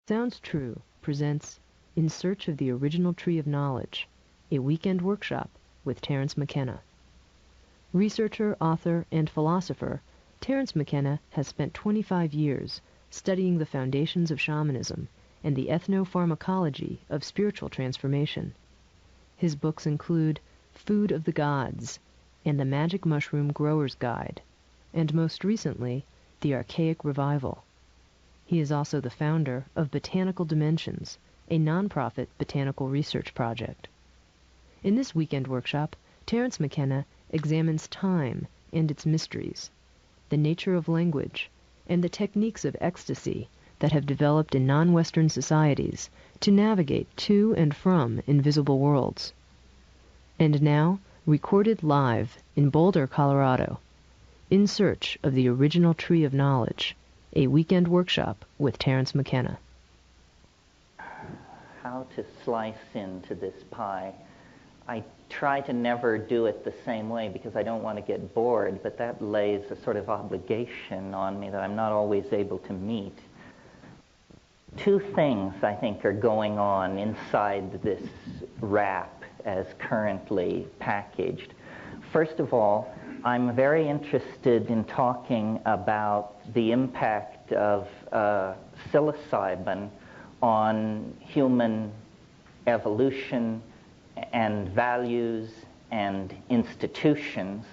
Sounds True presents In Search of the Original Tree of Knowledge, a weekend workshop with Terence Mckenna. Researcher, author, and philosopher, Terence Mckenna has spent 25 years studying the foundations of shamanism and the ethnopharmacology of spiritual transformation. His books include Food of the Gods and The Magic Mushroom Grower's Guide, and most recently, The Archaic Revival. He is also the founder of Botanical Dimensions, a nonprofit botanical research project. In this weekend workshop, Terence Mckenna examines time and its mysteries, the nature of language, and the techniques of ecstasy that have developed in non-Western societies to navigate to and from invisible worlds. And now, recorded live in Boulder, Colorado, In Search of the Original Tree of Knowledge, a weekend workshop with Terence Mckenna. How to slice into this pie. I try to never do it the same way because I don't want to get bored, but that lays a sort of obligation on me that I'm not always able to meet. Two things, I think, are going on inside this wrap as currently packaged. First of all, I'm very interested in talking about the impact of psilocybin on human evolution and values and institutions.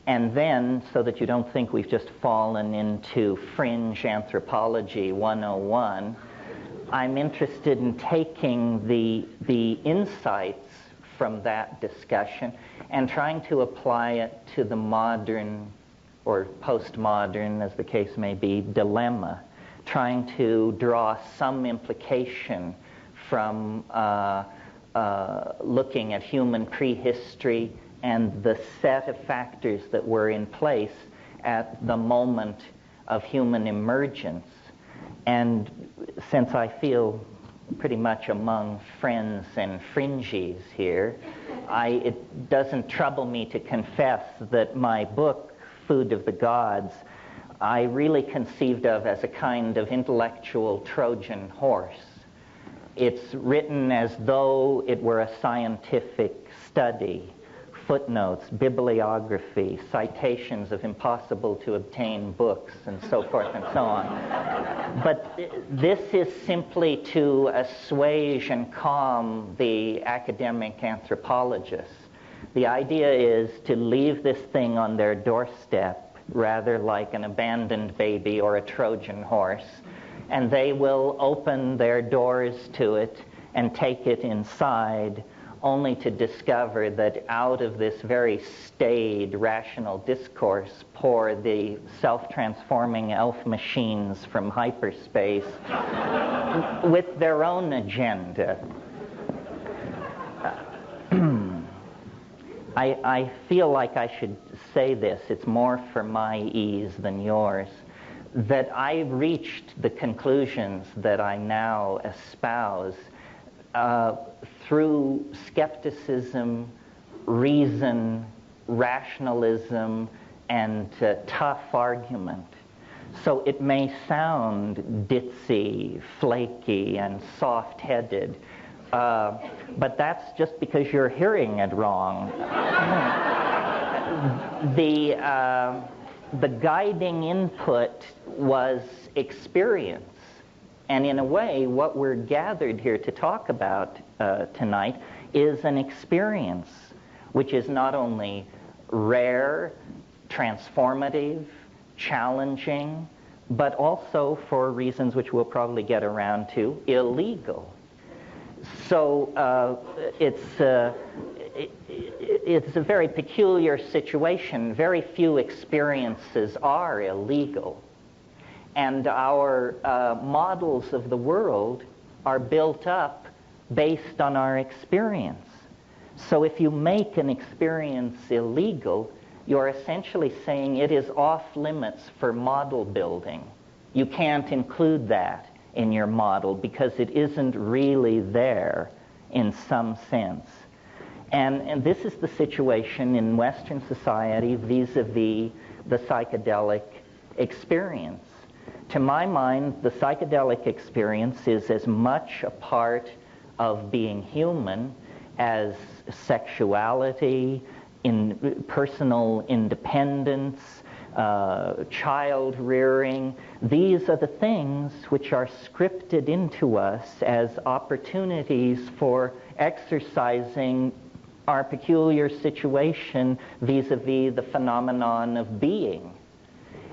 And then, so that you don't think we've just fallen into fringe anthropology 101, I'm interested in taking the insights from that discussion and trying to apply it to the modern or postmodern, as the case may be, dilemma, trying to draw some implication from looking at human prehistory and the set of factors that were in place at the moment of human emergence. And since I feel pretty much among friends and fringies here, it doesn't trouble me to confess that my book, Food of the Gods, I really conceived of as a kind of intellectual Trojan horse. It's written as though it were a scientific study, footnotes, bibliography, citations of impossible-to-obtain books, and so forth and so on. But this is simply to assuage and calm the academic anthropologists. The idea is to leave this thing on their doorstep, rather like an abandoned baby or a Trojan horse, and they will open their doors to it and take it inside, only to discover that out of this very staid, rational discourse pour the self-transforming elf machines from hyperspace with their own agenda. I feel like I should say this, it's more for my ease than yours, that I reached the conclusions that I now espouse through skepticism, reason, rationalism, and tough argument. So it may sound ditzy, flaky, and soft-headed, but that's just because you're hearing it wrong. The guiding input was experience. And in a way, what we're gathered here to talk about tonight is an experience which is not only rare, transformative, challenging, but also, for reasons which we'll probably get around to, illegal. So it's a very peculiar situation. Very few experiences are illegal. And our models of the world are built up based on our experience. So if you make an experience illegal, you're essentially saying it is off limits for model building. You can't include that in your model because it isn't really there in some sense. And this is the situation in Western society vis-a-vis the psychedelic experience. To my mind, the psychedelic experience is as much a part of being human as sexuality, personal independence, child rearing. These are the things which are scripted into us as opportunities for exercising our peculiar situation vis-a-vis the phenomenon of being.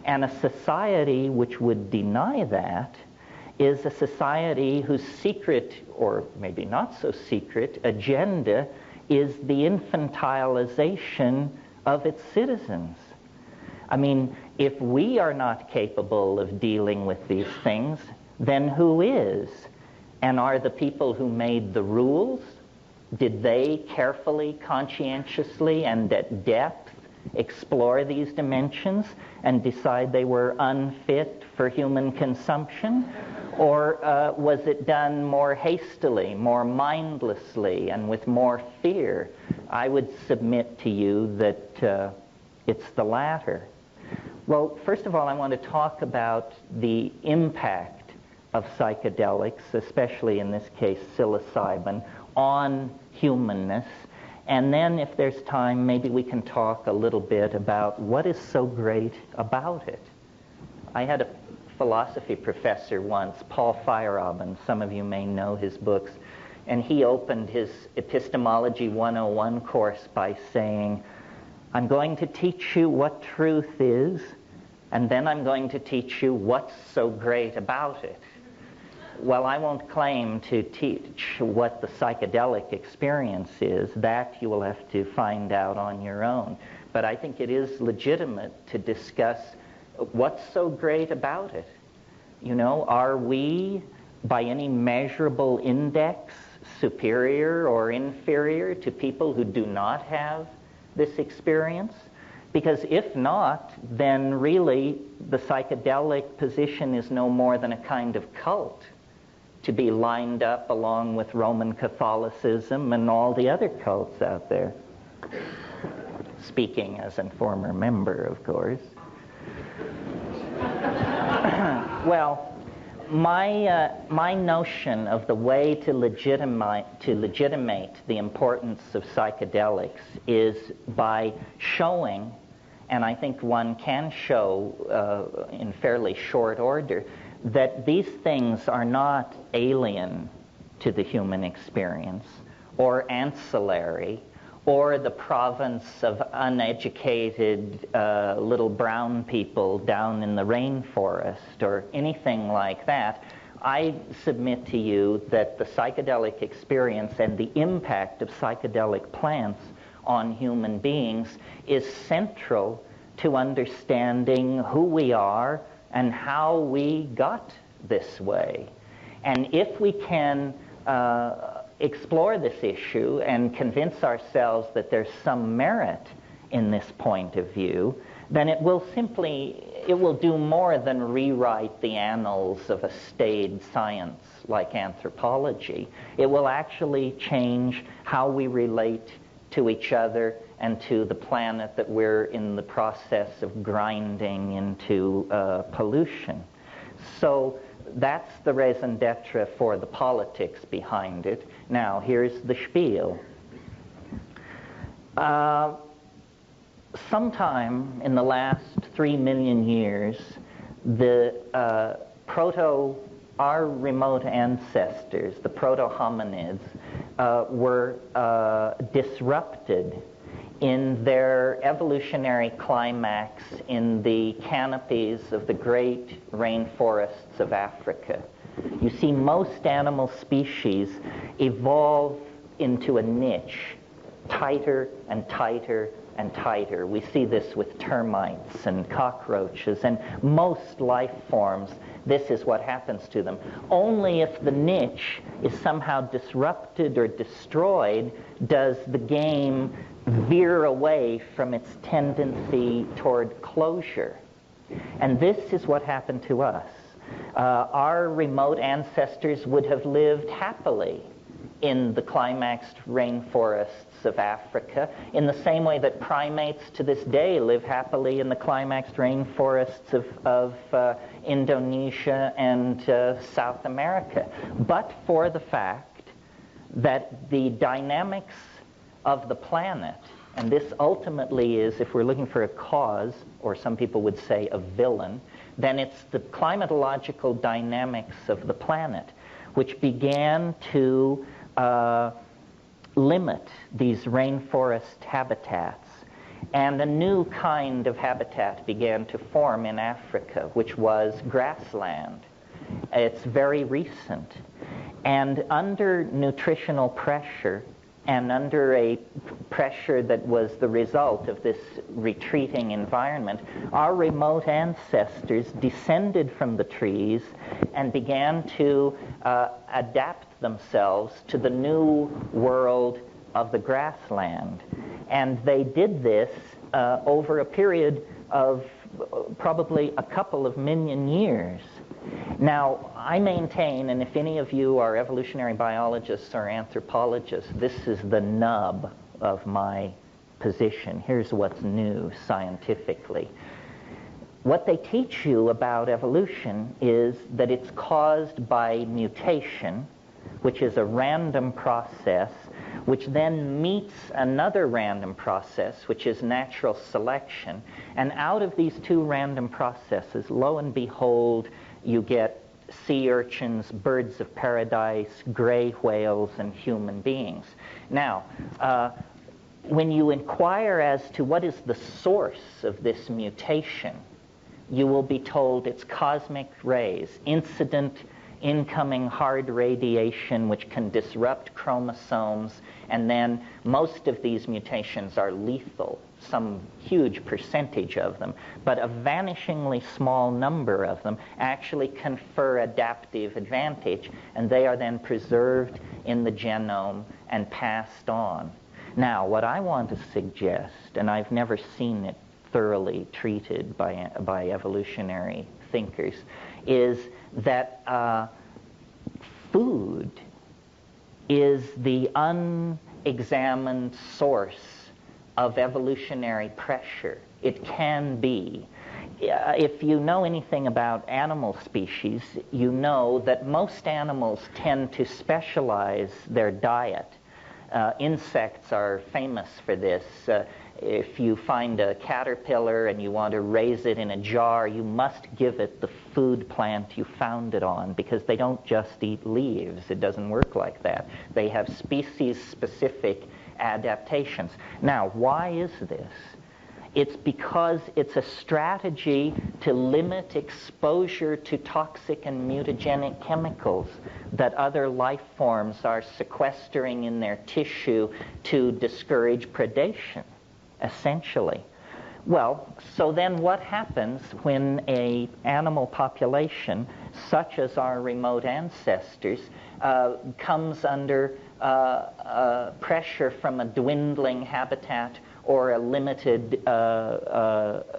And a society which would deny that is a society whose secret, or maybe not so secret, agenda is the infantilization of its citizens. I mean, if we are not capable of dealing with these things, then who is? And are the people who made the rules, did they carefully, conscientiously, and at depth explore these dimensions and decide they were unfit for human consumption? Or was it done more hastily, more mindlessly, and with more fear? I would submit to you that it's the latter. Well, first of all, I want to talk about the impact of psychedelics, especially in this case psilocybin, on humanness. And then, if there's time, maybe we can talk a little bit about what is so great about it. I had a philosophy professor once, Paul Feyerabend. Some of you may know his books. And he opened his Epistemology 101 course by saying, I'm going to teach you what truth is, and then I'm going to teach you what's so great about it. Well, I won't claim to teach what the psychedelic experience is. That you will have to find out on your own. But I think it is legitimate to discuss what's so great about it. You know, are we, by any measurable index, superior or inferior to people who do not have this experience? Because if not, then really the psychedelic position is no more than a kind of cult, to be lined up along with Roman Catholicism and all the other cults out there. Speaking as a former member, of course. Well, my notion of the way to legitimate the importance of psychedelics is by showing, and I think one can show in fairly short order, that these things are not alien to the human experience, or ancillary, or the province of uneducated little brown people down in the rainforest, or anything like that. I submit to you that the psychedelic experience and the impact of psychedelic plants on human beings is central to understanding who we are and how we got this way. And if we can explore this issue and convince ourselves that there's some merit in this point of view, then it will do more than rewrite the annals of a staid science like anthropology. It will actually change how we relate to each other and to the planet that we're in the process of grinding into pollution. So that's the raison d'etre for the politics behind it. Now, here's the spiel. Sometime in the last 3 million years, our remote ancestors, the proto-hominids, were disrupted in their evolutionary climax in the canopies of the great rainforests of Africa. You see, most animal species evolve into a niche, tighter and tighter and tighter. We see this with termites and cockroaches and most life forms. This is what happens to them. Only if the niche is somehow disrupted or destroyed does the game veer away from its tendency toward closure. And this is what happened to us. Our remote ancestors would have lived happily in the climaxed rainforests of Africa, in the same way that primates to this day live happily in the climaxed rainforests of Indonesia and South America, but for the fact that the dynamics of the planet, and this ultimately is, if we're looking for a cause, or some people would say a villain, then it's the climatological dynamics of the planet which began to limit these rainforest habitats. And a new kind of habitat began to form in Africa, which was grassland. It's very recent. And under nutritional pressure, and under a pressure that was the result of this retreating environment, our remote ancestors descended from the trees and began to adapt themselves to the new world of the grassland. And they did this over a period of probably a couple of million years. Now, I maintain, and if any of you are evolutionary biologists or anthropologists, this is the nub of my position. Here's what's new scientifically. What they teach you about evolution is that it's caused by mutation, which is a random process, which then meets another random process, which is natural selection. And out of these two random processes, lo and behold, you get sea urchins, birds of paradise, gray whales, and human beings. Now, when you inquire as to what is the source of this mutation, you will be told it's cosmic rays, incident incoming hard radiation which can disrupt chromosomes, and then most of these mutations are lethal, some huge percentage of them, but a vanishingly small number of them actually confer adaptive advantage, and they are then preserved in the genome and passed on. Now, what I want to suggest, and I've never seen it thoroughly treated by evolutionary thinkers, is that food is the unexamined source of evolutionary pressure. It can be. If you know anything about animal species, you know that most animals tend to specialize their diet. Insects are famous for this. If you find a caterpillar and you want to raise it in a jar, you must give it the food plant you found it on, because they don't just eat leaves. It doesn't work like that. They have species-specific adaptations. Now, why is this? It's because it's a strategy to limit exposure to toxic and mutagenic chemicals that other life forms are sequestering in their tissue to discourage predation, essentially. Well, so then what happens when an animal population, such as our remote ancestors, comes under pressure from a dwindling habitat or a limited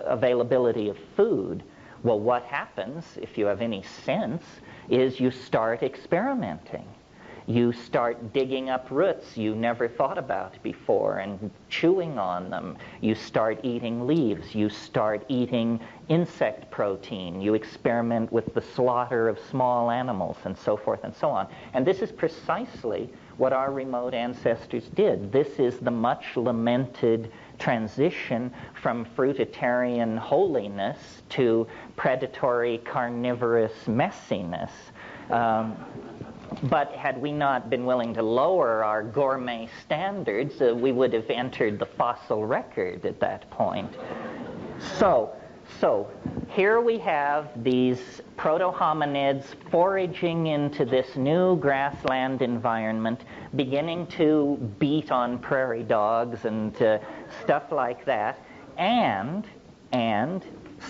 availability of food? Well, what happens, if you have any sense, is you start experimenting. You start digging up roots you never thought about before and chewing on them. You start eating leaves. You start eating insect protein. You experiment with the slaughter of small animals and so forth and so on. And this is precisely what our remote ancestors did. This is the much lamented transition from fruitarian holiness to predatory carnivorous messiness. But had we not been willing to lower our gourmet standards, we would have entered the fossil record at that point. So here we have these proto-hominids foraging into this new grassland environment, beginning to beat on prairie dogs and stuff like that, and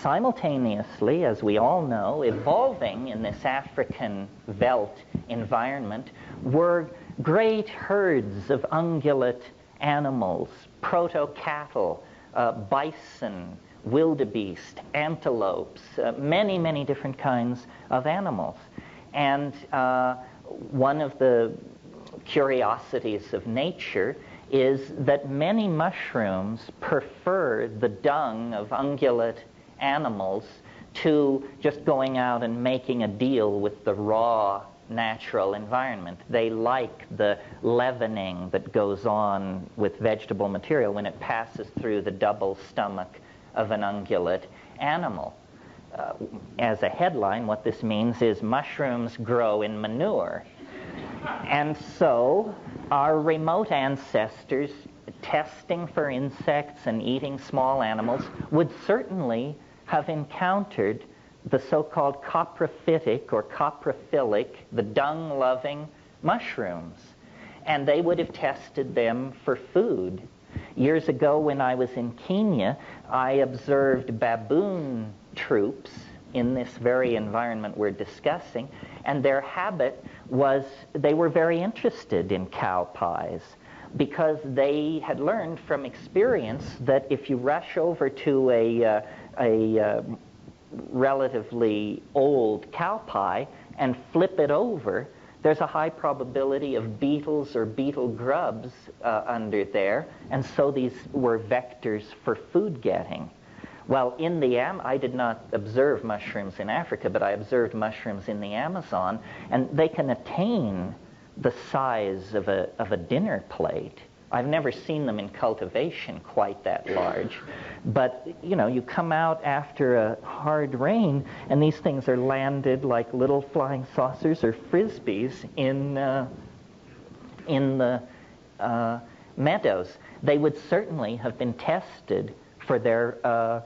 simultaneously, as we all know, evolving in this African veldt environment were great herds of ungulate animals, proto-cattle, bison, wildebeest, antelopes, many, many different kinds of animals. And one of the curiosities of nature is that many mushrooms prefer the dung of ungulate animals to just going out and making a deal with the raw natural environment. They like the leavening that goes on with vegetable material when it passes through the double stomach of an ungulate animal. As a headline, what this means is mushrooms grow in manure. And so our remote ancestors, testing for insects and eating small animals, would certainly have encountered the so-called coprophytic or coprophilic, the dung-loving mushrooms. And they would have tested them for food. Years ago when I was in Kenya, I observed baboon troops in this very environment we're discussing, and their habit was they were very interested in cow pies because they had learned from experience that if you rush over to a relatively old cow pie and flip it over, there's a high probability of beetles or beetle grubs under there, and so these were vectors for food getting. Well, I did not observe mushrooms in Africa, but I observed mushrooms in the Amazon, and they can attain the size of a dinner plate. I've never seen them in cultivation quite that large. But, you come out after a hard rain, and these things are landed like little flying saucers or frisbees in the meadows. They would certainly have been tested for their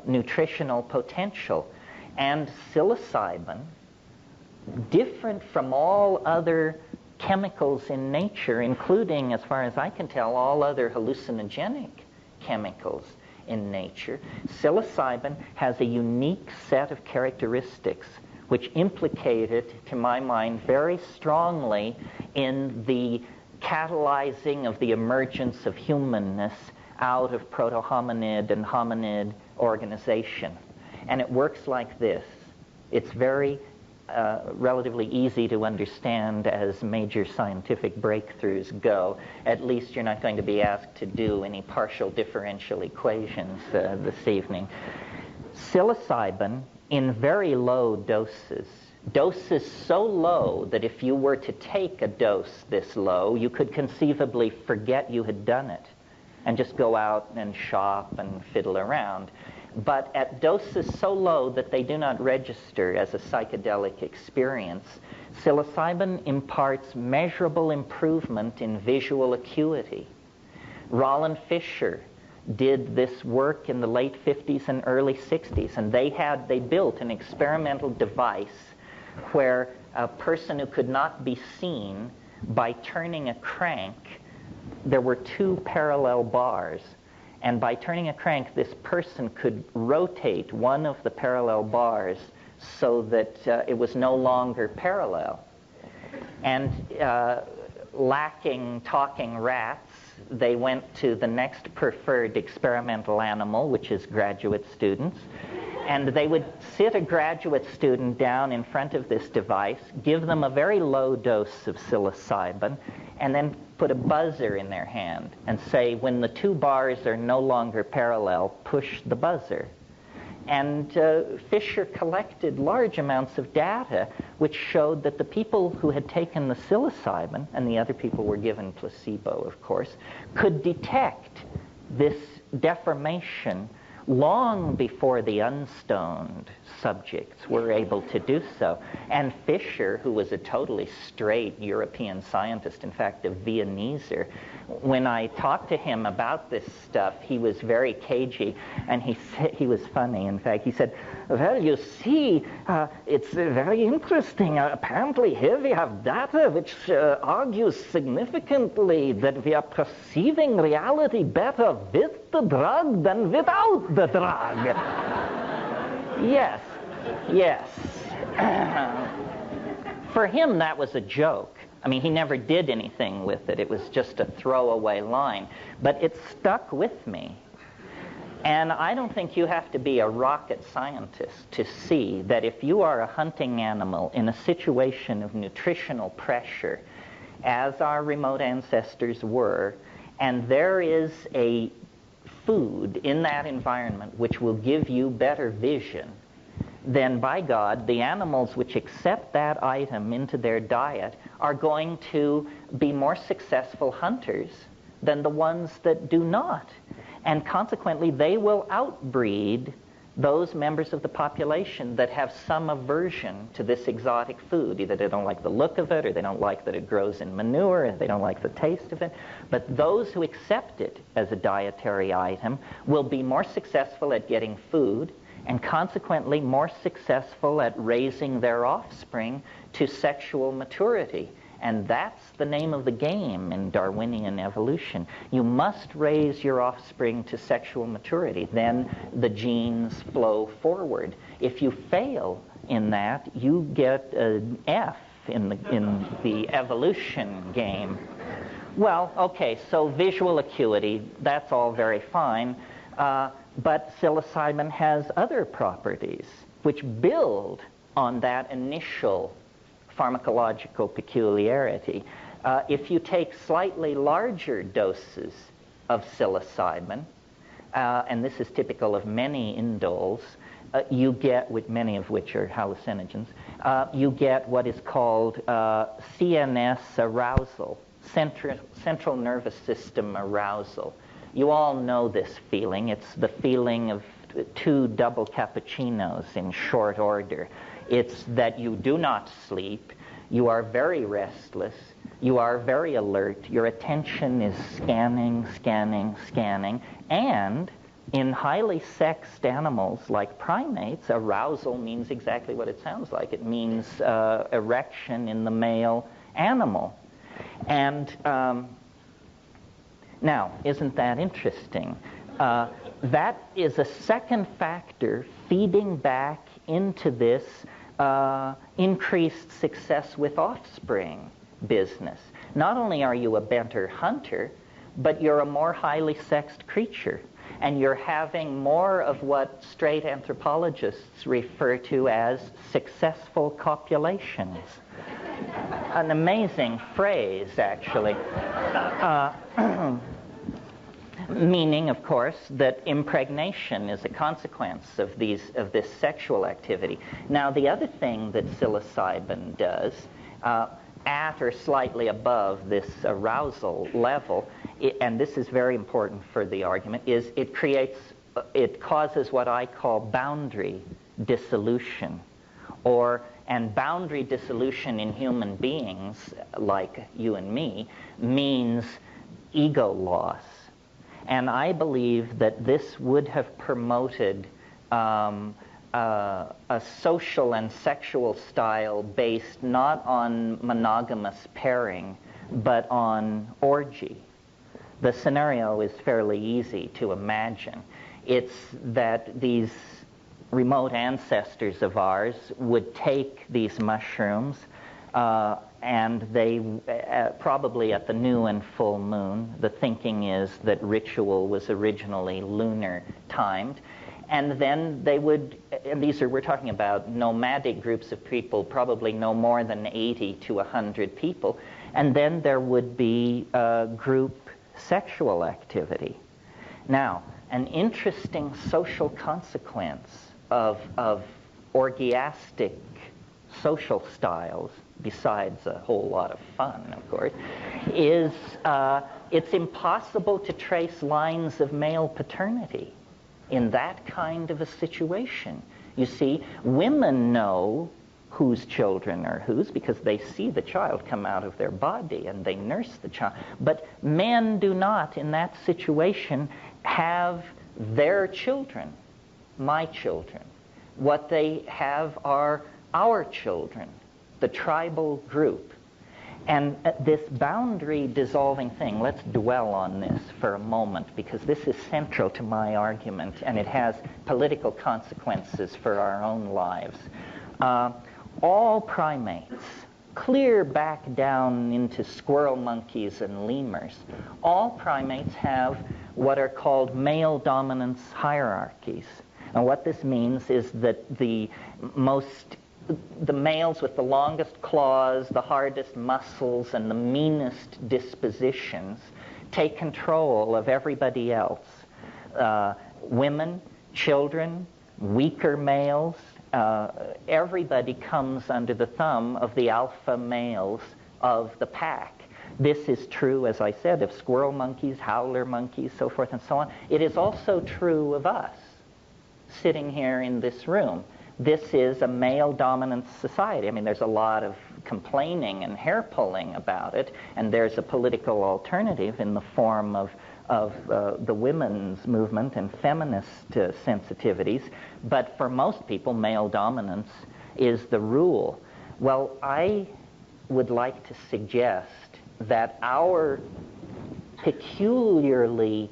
nutritional potential. And psilocybin, different from all other chemicals in nature, including, as far as I can tell, all other hallucinogenic chemicals in nature, psilocybin has a unique set of characteristics which implicate it, to my mind, very strongly in the catalyzing of the emergence of humanness out of proto-hominid and hominid organization. And it works like this. It's very relatively easy to understand as major scientific breakthroughs go. At least you're not going to be asked to do any partial differential equations this evening. Psilocybin in very low doses so low that if you were to take a dose this low, you could conceivably forget you had done it and just go out and shop and fiddle around. But at doses so low that they do not register as a psychedelic experience, psilocybin imparts measurable improvement in visual acuity. Roland Fisher did this work in the late 50s and early 60s, and they built an experimental device where a person who could not be seen, by turning a crank, there were two parallel bars. And by turning a crank, this person could rotate one of the parallel bars so that it was no longer parallel. And lacking talking rats, they went to the next preferred experimental animal, which is graduate students. And they would sit a graduate student down in front of this device, give them a very low dose of psilocybin, and then put a buzzer in their hand and say, when the two bars are no longer parallel, push the buzzer. And Fisher collected large amounts of data which showed that the people who had taken the psilocybin, and the other people were given placebo, of course, could detect this deformation long before the unstoned subjects were able to do so. And Fisher, who was a totally straight European scientist, in fact a Viennese, when I talked to him about this stuff, he was very cagey, and he was funny. In fact, he said, well, you see, it's very interesting. Apparently here we have data which argues significantly that we are perceiving reality better with the drug than without the drug. Yes. For him, that was a joke. I mean, he never did anything with it. It was just a throwaway line. But it stuck with me. And I don't think you have to be a rocket scientist to see that if you are a hunting animal in a situation of nutritional pressure, as our remote ancestors were, and there is a food in that environment which will give you better vision, then by God, the animals which accept that item into their diet are going to be more successful hunters than the ones that do not. And consequently, they will outbreed those members of the population that have some aversion to this exotic food. Either they don't like the look of it, or they don't like that it grows in manure, or they don't like the taste of it. But those who accept it as a dietary item will be more successful at getting food, and consequently more successful at raising their offspring to sexual maturity. And that's the name of the game in Darwinian evolution. You must raise your offspring to sexual maturity. Then the genes flow forward. If you fail in that, you get an F in the evolution game. Well, okay, so visual acuity, that's all very fine. But psilocybin has other properties which build on that initial pharmacological peculiarity. If you take slightly larger doses of psilocybin, and this is typical of many indoles, you get, with many of which are hallucinogens, you get what is called CNS arousal, central nervous system arousal. You all know this feeling. It's the feeling of 2 double cappuccinos in short order. It's that you do not sleep, you are very restless, you are very alert, your attention is scanning, and in highly sexed animals like primates, arousal means exactly what it sounds like. It means erection in the male animal. And now, isn't that interesting? That is a second factor feeding back into this increased success with offspring business. Not only are you a better hunter, but you're a more highly sexed creature. And you're having more of what straight anthropologists refer to as successful copulations. An amazing phrase, actually. Meaning, of course, that impregnation is a consequence of this sexual activity. Now, the other thing that psilocybin does, at or slightly above this arousal level, and this is very important for the argument, is it causes what I call boundary dissolution, and boundary dissolution in human beings, like you and me, means ego loss. And I believe that this would have promoted a social and sexual style based not on monogamous pairing, but on orgy. The scenario is fairly easy to imagine. It's that these remote ancestors of ours would take these mushrooms and they, probably at the new and full moon, the thinking is that ritual was originally lunar timed, and then they would, and we're talking about nomadic groups of people, probably no more than 80 to 100 people, and then there would be group sexual activity. Now, an interesting social consequence of orgiastic social styles, besides a whole lot of fun, of course, is it's impossible to trace lines of male paternity in that kind of a situation. You see, women know whose children are whose because they see the child come out of their body and they nurse the child. But men do not, in that situation, have their children, my children. What they have are our children, the tribal group. And this boundary dissolving thing, let's dwell on this for a moment, because this is central to my argument, and it has political consequences for our own lives. All primates, clear back down into squirrel monkeys and lemurs, all primates have what are called male dominance hierarchies. And what this means is that the males with the longest claws, the hardest muscles, and the meanest dispositions take control of everybody else. Women, children, weaker males, everybody comes under the thumb of the alpha males of the pack. This is true, as I said, of squirrel monkeys, howler monkeys, so forth and so on. It is also true of us, sitting here in this room. This is a male-dominant society. I mean, there's a lot of complaining and hair-pulling about it, and there's a political alternative in the form of the women's movement and feminist sensitivities. But for most people, male dominance is the rule. Well, I would like to suggest that our peculiarly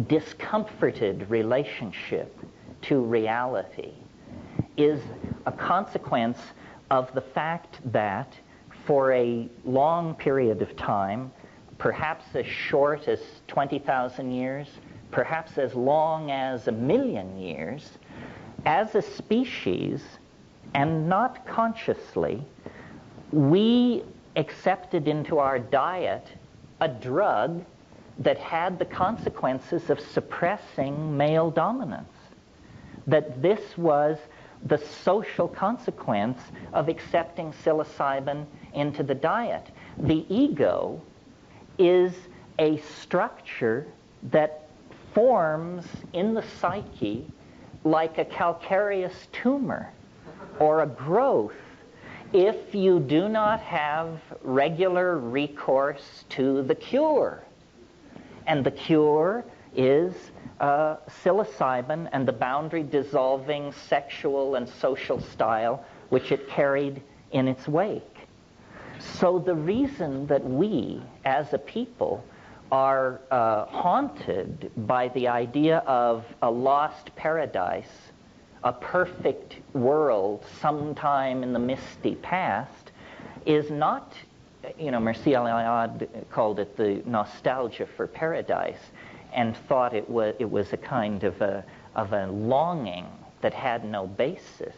discomforted relationship to reality is a consequence of the fact that for a long period of time, perhaps as short as 20,000 years, perhaps as long as 1,000,000 years, as a species, and not consciously, we accepted into our diet a drug that had the consequences of suppressing male dominance. That this was the social consequence of accepting psilocybin into the diet. The ego is a structure that forms in the psyche like a calcareous tumor or a growth if you do not have regular recourse to the cure. And the cure is psilocybin and the boundary-dissolving sexual and social style which it carried in its wake. So the reason that we, as a people, are haunted by the idea of a lost paradise, a perfect world sometime in the misty past, is not, Mircea Eliade called it the nostalgia for paradise, and thought it was a kind of a longing that had no basis.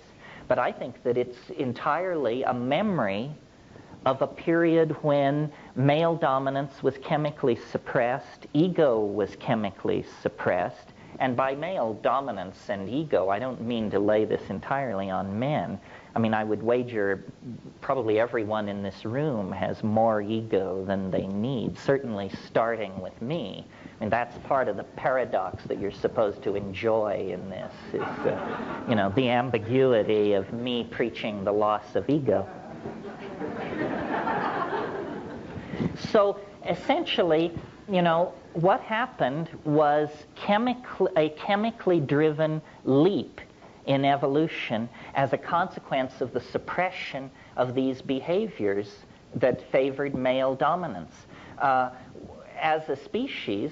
But I think that it's entirely a memory of a period when male dominance was chemically suppressed, ego was chemically suppressed, and by male dominance and ego, I don't mean to lay this entirely on men. I mean, I would wager probably everyone in this room has more ego than they need, certainly starting with me. I mean, that's part of the paradox that you're supposed to enjoy in this, is, the ambiguity of me preaching the loss of ego. So essentially, what happened was a chemically driven leap in evolution as a consequence of the suppression of these behaviors that favored male dominance. As a species,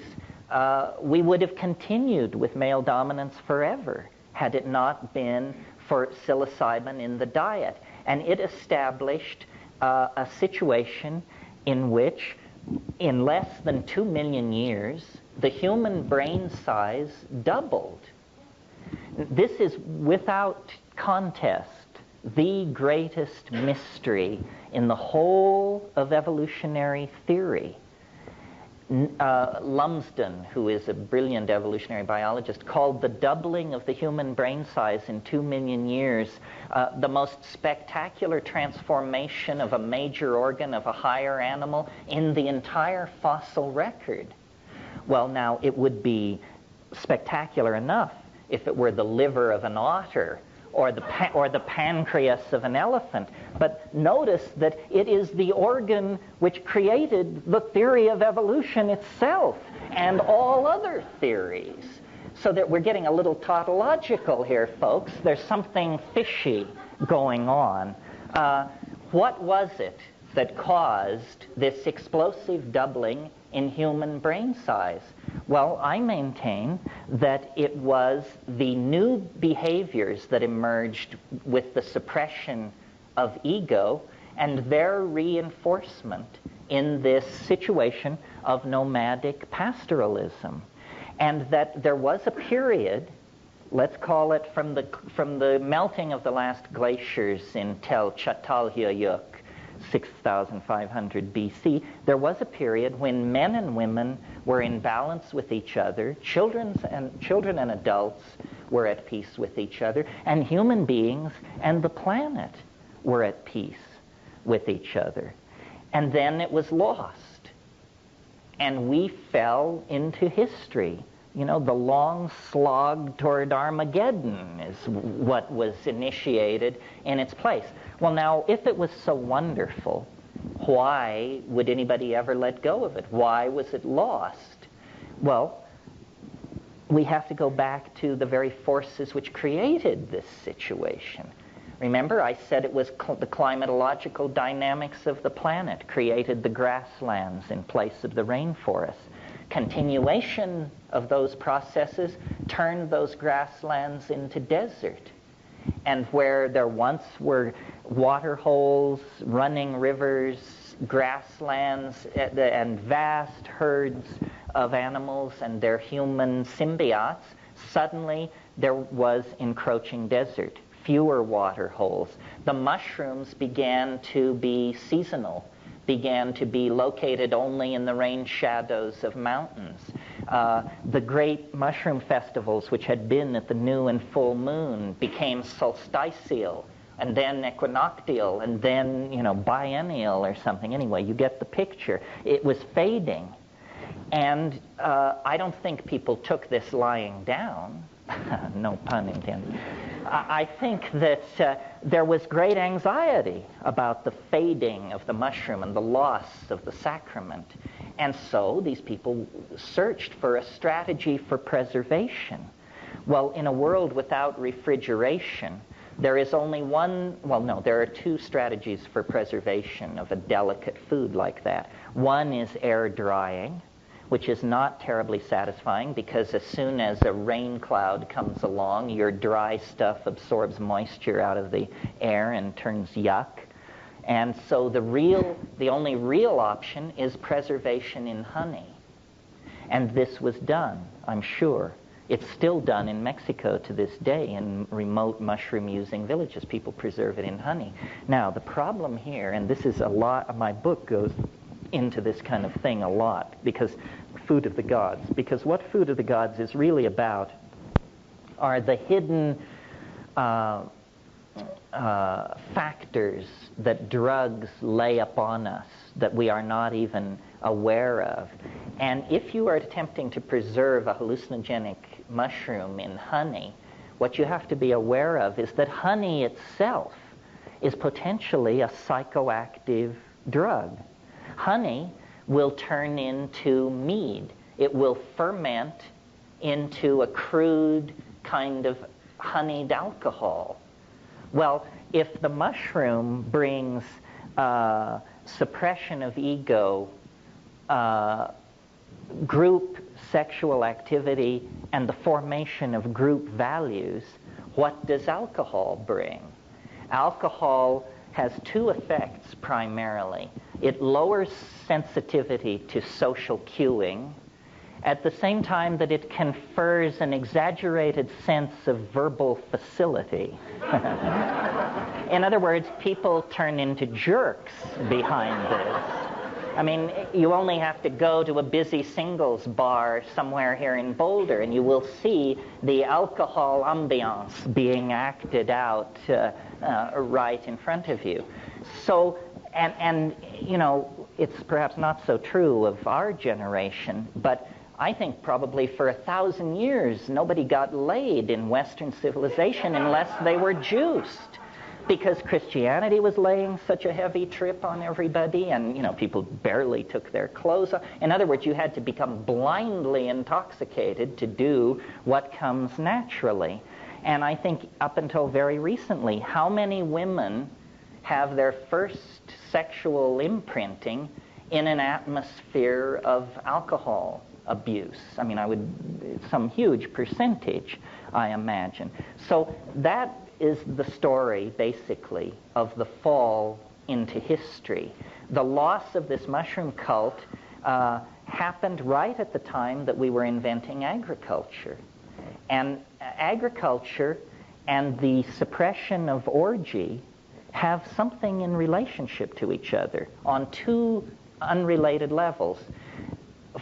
we would have continued with male dominance forever had it not been for psilocybin in the diet. And it established a situation in which, in less than 2 million years, the human brain size doubled. This is, without contest, the greatest mystery in the whole of evolutionary theory. Lumsden, who is a brilliant evolutionary biologist, called the doubling of the human brain size in 2 million years the most spectacular transformation of a major organ of a higher animal in the entire fossil record. Well, now, it would be spectacular enough if it were the liver of an otter or the pancreas of an elephant. But notice that it is the organ which created the theory of evolution itself and all other theories. So that we're getting a little tautological here, folks. There's something fishy going on. What was it that caused this explosive doubling in human brain size? Well, I maintain that it was the new behaviors that emerged with the suppression of ego and their reinforcement in this situation of nomadic pastoralism. And that there was a period, let's call it from the melting of the last glaciers in Çatalhöyük 6,500 BC, there was a period when men and women were in balance with each other, children and adults were at peace with each other, and human beings and the planet were at peace with each other. And then it was lost. And we fell into history. You know, the long slog toward Armageddon is what was initiated in its place. Well, now, if it was so wonderful, why would anybody ever let go of it? Why was it lost? Well, we have to go back to the very forces which created this situation. Remember, I said it was the climatological dynamics of the planet created the grasslands in place of the rainforests. Continuation of those processes turned those grasslands into desert. And where there once were water holes, running rivers, grasslands, and vast herds of animals and their human symbiotes, suddenly there was encroaching desert, fewer water holes. The mushrooms began to be seasonal, began to be located only in the rain shadows of mountains. The great mushroom festivals, which had been at the new and full moon, became solstitial, and then equinoctial, and then, biennial or something. Anyway, you get the picture. It was fading. And I don't think people took this lying down. No pun intended. I think that there was great anxiety about the fading of the mushroom and the loss of the sacrament. And so these people searched for a strategy for preservation. Well, in a world without refrigeration, there is only there are two strategies for preservation of a delicate food like that. One is air drying, which is not terribly satisfying because as soon as a rain cloud comes along, your dry stuff absorbs moisture out of the air and turns yuck. And so the only real option is preservation in honey. And this was done, I'm sure. It's still done in Mexico to this day in remote mushroom-using villages. People preserve it in honey. Now, the problem here, and this is a lot, my book goes into this kind of thing a lot, because food of the gods. Because what food of the gods is really about are the hidden factors that drugs lay upon us that we are not even aware of. And if you are attempting to preserve a hallucinogenic mushroom in honey, what you have to be aware of is that honey itself is potentially a psychoactive drug. Honey will turn into mead. It will ferment into a crude kind of honeyed alcohol. Well, if the mushroom brings suppression of ego, group sexual activity, and the formation of group values, what does alcohol bring? Alcohol has two effects primarily. It lowers sensitivity to social cueing at the same time that it confers an exaggerated sense of verbal facility. In other words, people turn into jerks behind this. I mean, you only have to go to a busy singles bar somewhere here in Boulder and you will see the alcohol ambiance being acted out right in front of you. So, and it's perhaps not so true of our generation, but I think probably for 1,000 years nobody got laid in Western civilization unless they were juiced, because Christianity was laying such a heavy trip on everybody, and people barely took their clothes off. In other words, you had to become blindly intoxicated to do what comes naturally. And I think up until very recently, how many women have their first sexual imprinting in an atmosphere of alcohol abuse? I mean, some huge percentage, I imagine. So that is the story, basically, of the fall into history. The loss of this mushroom cult happened right at the time that we were inventing agriculture. And agriculture and the suppression of orgy have something in relationship to each other on two unrelated levels.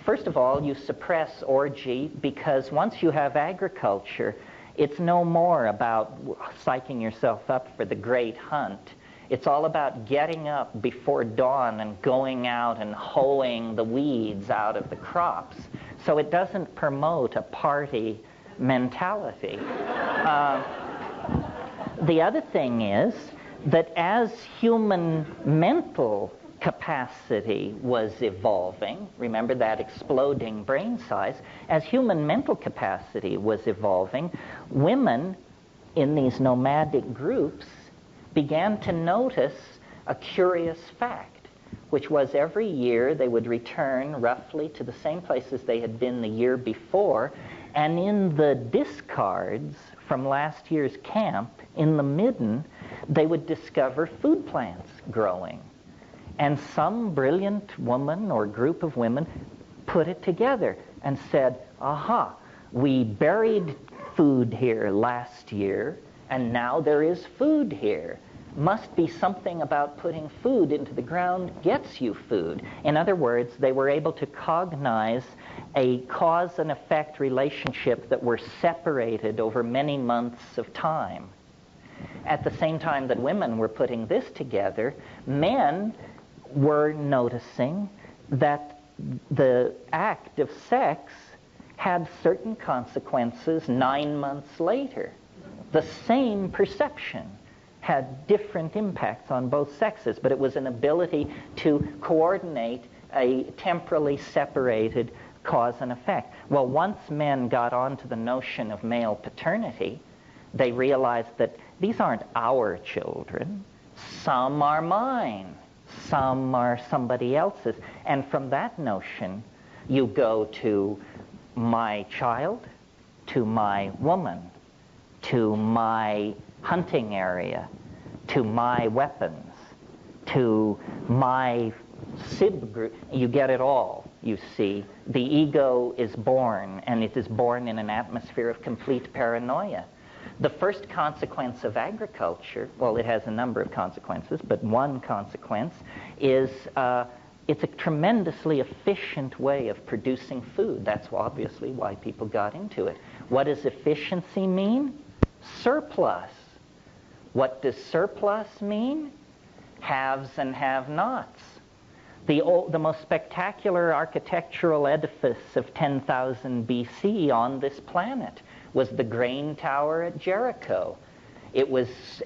First of all, you suppress orgy because once you have agriculture, it's no more about psyching yourself up for the great hunt. It's all about getting up before dawn and going out and hoeing the weeds out of the crops. So it doesn't promote a party mentality. The other thing is that as human mental capacity was evolving, remember that exploding brain size, as human mental capacity was evolving, women in these nomadic groups began to notice a curious fact, which was every year they would return roughly to the same places they had been the year before, and in the discards from last year's camp, in the midden, they would discover food plants growing. And some brilliant woman or group of women put it together and said, aha, we buried food here last year, and now there is food here. Must be something about putting food into the ground gets you food. In other words, they were able to cognize a cause and effect relationship that were separated over many months of time. At the same time that women were putting this together, men were noticing that the act of sex had certain consequences 9 months later. The same perception had different impacts on both sexes, but it was an ability to coordinate a temporally separated cause and effect. Well, once men got onto the notion of male paternity, they realized that these aren't our children. Some are mine. Some are somebody else's. And from that notion, you go to my child, to my woman, to my hunting area, to my weapons, to my SIB group. You get it all, you see. The ego is born, and it is born in an atmosphere of complete paranoia. The first consequence of agriculture, well, it has a number of consequences, but one consequence is it's a tremendously efficient way of producing food. That's obviously why people got into it. What does efficiency mean? Surplus. What does surplus mean? Haves and have-nots. The most spectacular architectural edifice of 10,000 BC on this planet was the grain tower at Jericho. It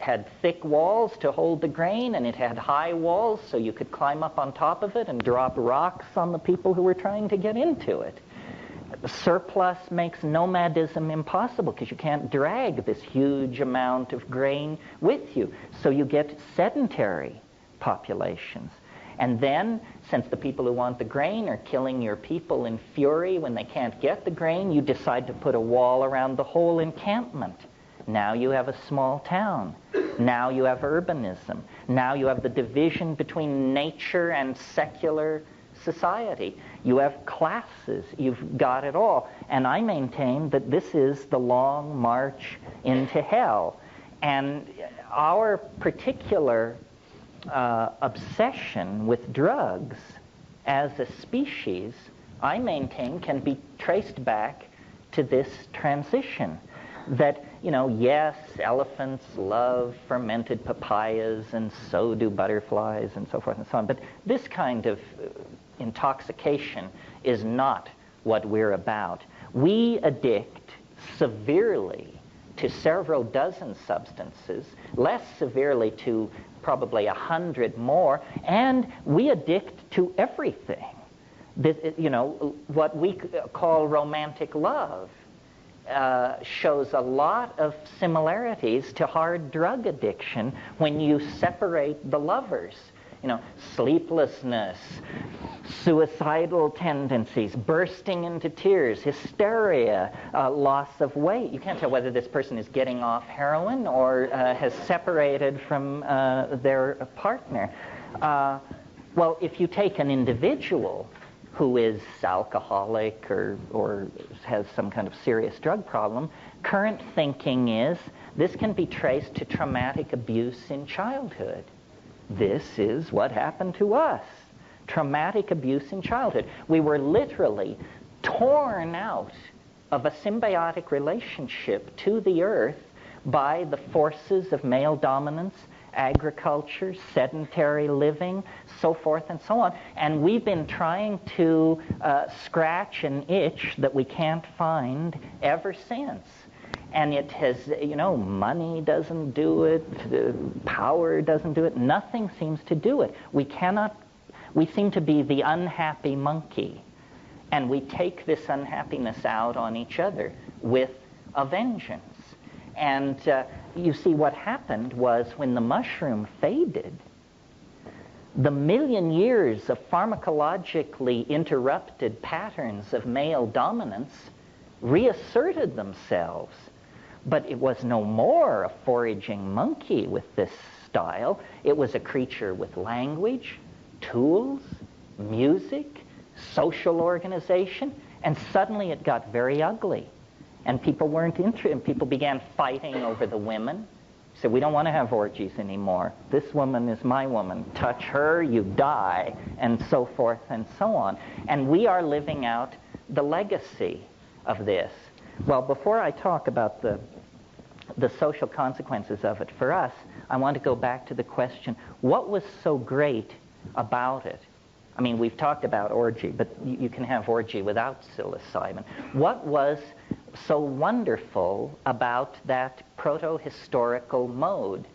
had thick walls to hold the grain, and it had high walls so you could climb up on top of it and drop rocks on the people who were trying to get into it. Surplus makes nomadism impossible because you can't drag this huge amount of grain with you. So you get sedentary populations. And then, since the people who want the grain are killing your people in fury when they can't get the grain, you decide to put a wall around the whole encampment. Now you have a small town. Now you have urbanism. Now you have the division between nature and secular society. You have classes. You've got it all. And I maintain that this is the long march into hell. And our particular obsession with drugs as a species, I maintain, can be traced back to this transition. That, yes, elephants love fermented papayas, and so do butterflies, and so forth and so on. But this kind of intoxication is not what we're about. We addict severely to several dozen substances, less severely to probably 100 more, and we addict to everything. What we call romantic love shows a lot of similarities to hard drug addiction when you separate the lovers. Sleeplessness, suicidal tendencies, bursting into tears, hysteria, loss of weight. You can't tell whether this person is getting off heroin or has separated from their partner. Well, if you take an individual who is alcoholic or has some kind of serious drug problem, current thinking is This can be traced to traumatic abuse in childhood. This is what happened to us. Traumatic abuse in childhood. We were literally torn out of a symbiotic relationship to the earth by the forces of male dominance, agriculture, sedentary living, so forth and so on. And we've been trying to scratch an itch that we can't find ever since. And it has, money doesn't do it, power doesn't do it, nothing seems to do it. We seem to be the unhappy monkey. And we take this unhappiness out on each other with a vengeance. And you see, what happened was when the mushroom faded, the million years of pharmacologically interrupted patterns of male dominance reasserted themselves. But it was no more a foraging monkey with this style. It was a creature with language, tools, music, social organization, and suddenly it got very ugly. And people weren't interested, and people began fighting over the women. So we don't want to have orgies anymore. This woman is my woman. Touch her, you die, and so forth and so on. And we are living out the legacy of this. Well, before I talk about the social consequences of it for us, I want to go back to the question, what was so great about it? I mean, we've talked about orgy, but you can have orgy without psilocybin. What was so wonderful about that proto-historical mode?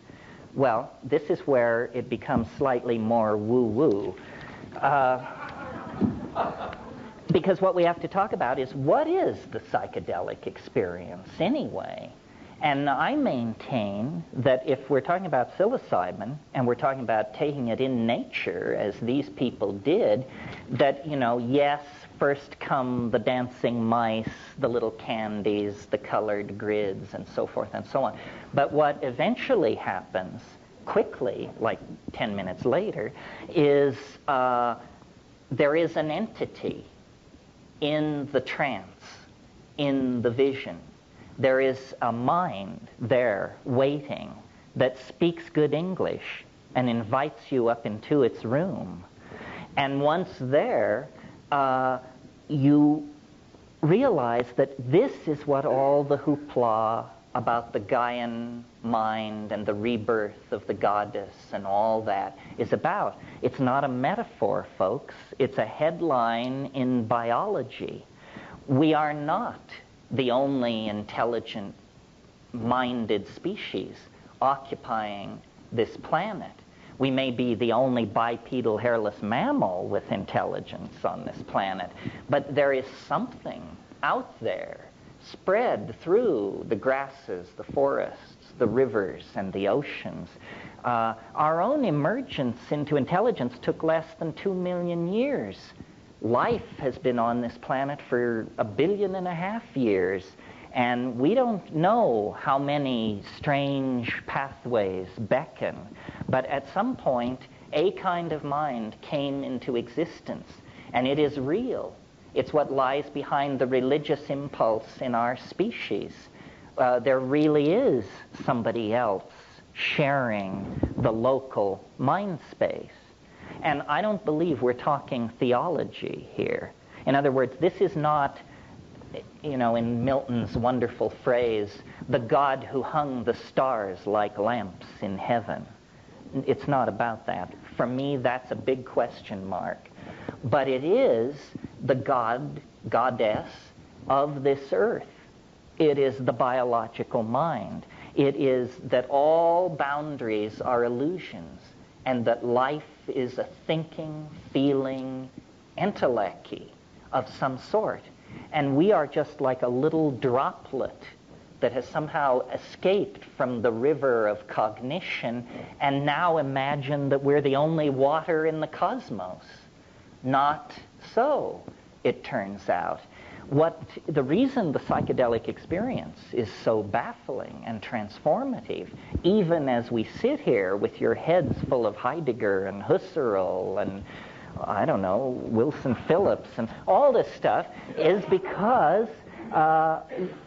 Well, this is where it becomes slightly more woo-woo. Because what we have to talk about is, what is the psychedelic experience anyway? And I maintain that if we're talking about psilocybin, and we're talking about taking it in nature, as these people did, that, yes, first come the dancing mice, the little candies, the colored grids, and so forth and so on. But what eventually happens, quickly, like 10 minutes later, is there is an entity in the trance, in the vision. There is a mind there waiting that speaks good English and invites you up into its room. And once there, you realize that this is what all the hoopla about the Gaian mind and the rebirth of the goddess and all that is about. It's not a metaphor, folks. It's a headline in biology. We are not the only intelligent-minded species occupying this planet. We may be the only bipedal hairless mammal with intelligence on this planet, but there is something out there spread through the grasses, the forests, the rivers, and the oceans. Our own emergence into intelligence took less than 2 million years. Life has been on this planet for 1.5 billion years, and we don't know how many strange pathways beckon. But at some point, a kind of mind came into existence, and it is real. It's what lies behind the religious impulse in our species. There really is somebody else sharing the local mind space. And I don't believe we're talking theology here. In other words, this is not, in Milton's wonderful phrase, the God who hung the stars like lamps in heaven. It's not about that. For me, that's a big question mark. But it is the God, goddess of this earth. It is the biological mind. It is that all boundaries are illusions, and that life is a thinking, feeling entelechi of some sort. And we are just like a little droplet that has somehow escaped from the river of cognition and now imagine that we're the only water in the cosmos. Not so, it turns out. The reason the psychedelic experience is so baffling and transformative, even as we sit here with your heads full of Heidegger and Husserl and, I don't know, Wilson Phillips and all this stuff, is because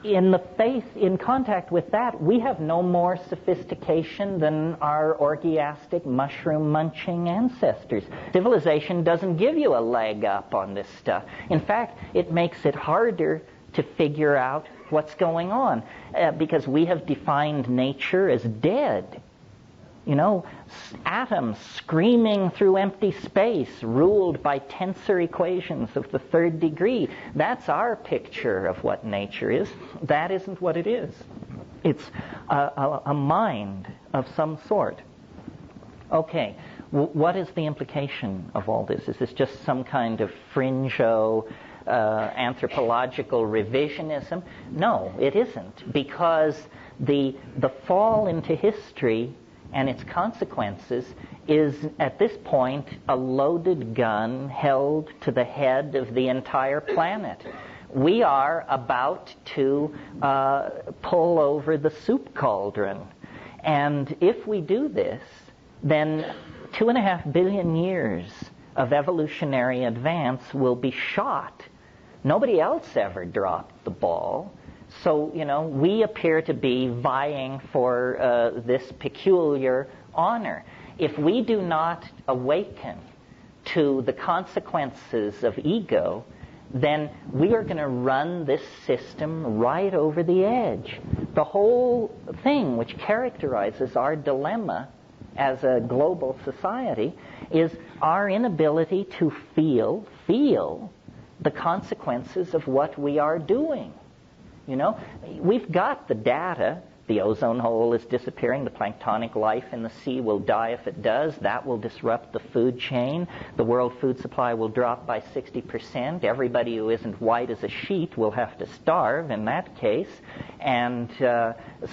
in contact with that, we have no more sophistication than our orgiastic, mushroom-munching ancestors. Civilization doesn't give you a leg up on this stuff. In fact, it makes it harder to figure out what's going on, because we have defined nature as dead. You know, atoms screaming through empty space, ruled by tensor equations of the third degree. That's our picture of what nature is. That isn't what it is. It's a mind of some sort. Okay, what is the implication of all this? Is this just some kind of fringo anthropological revisionism? No, it isn't, because the fall into history and its consequences is, at this point, a loaded gun held to the head of the entire planet. We are about to pull over the soup cauldron. And if we do this, then 2.5 billion years of evolutionary advance will be shot. Nobody else ever dropped the ball. So, you know, we appear to be vying for this peculiar honor. If we do not awaken to the consequences of ego, then we are going to run this system right over the edge. The whole thing which characterizes our dilemma as a global society is our inability to feel the consequences of what we are doing. You know, we've got the data. The ozone hole is disappearing. The planktonic life in the sea will die if it does. That will disrupt the food chain. The world food supply will drop by 60%. Everybody who isn't white as a sheet will have to starve in that case, and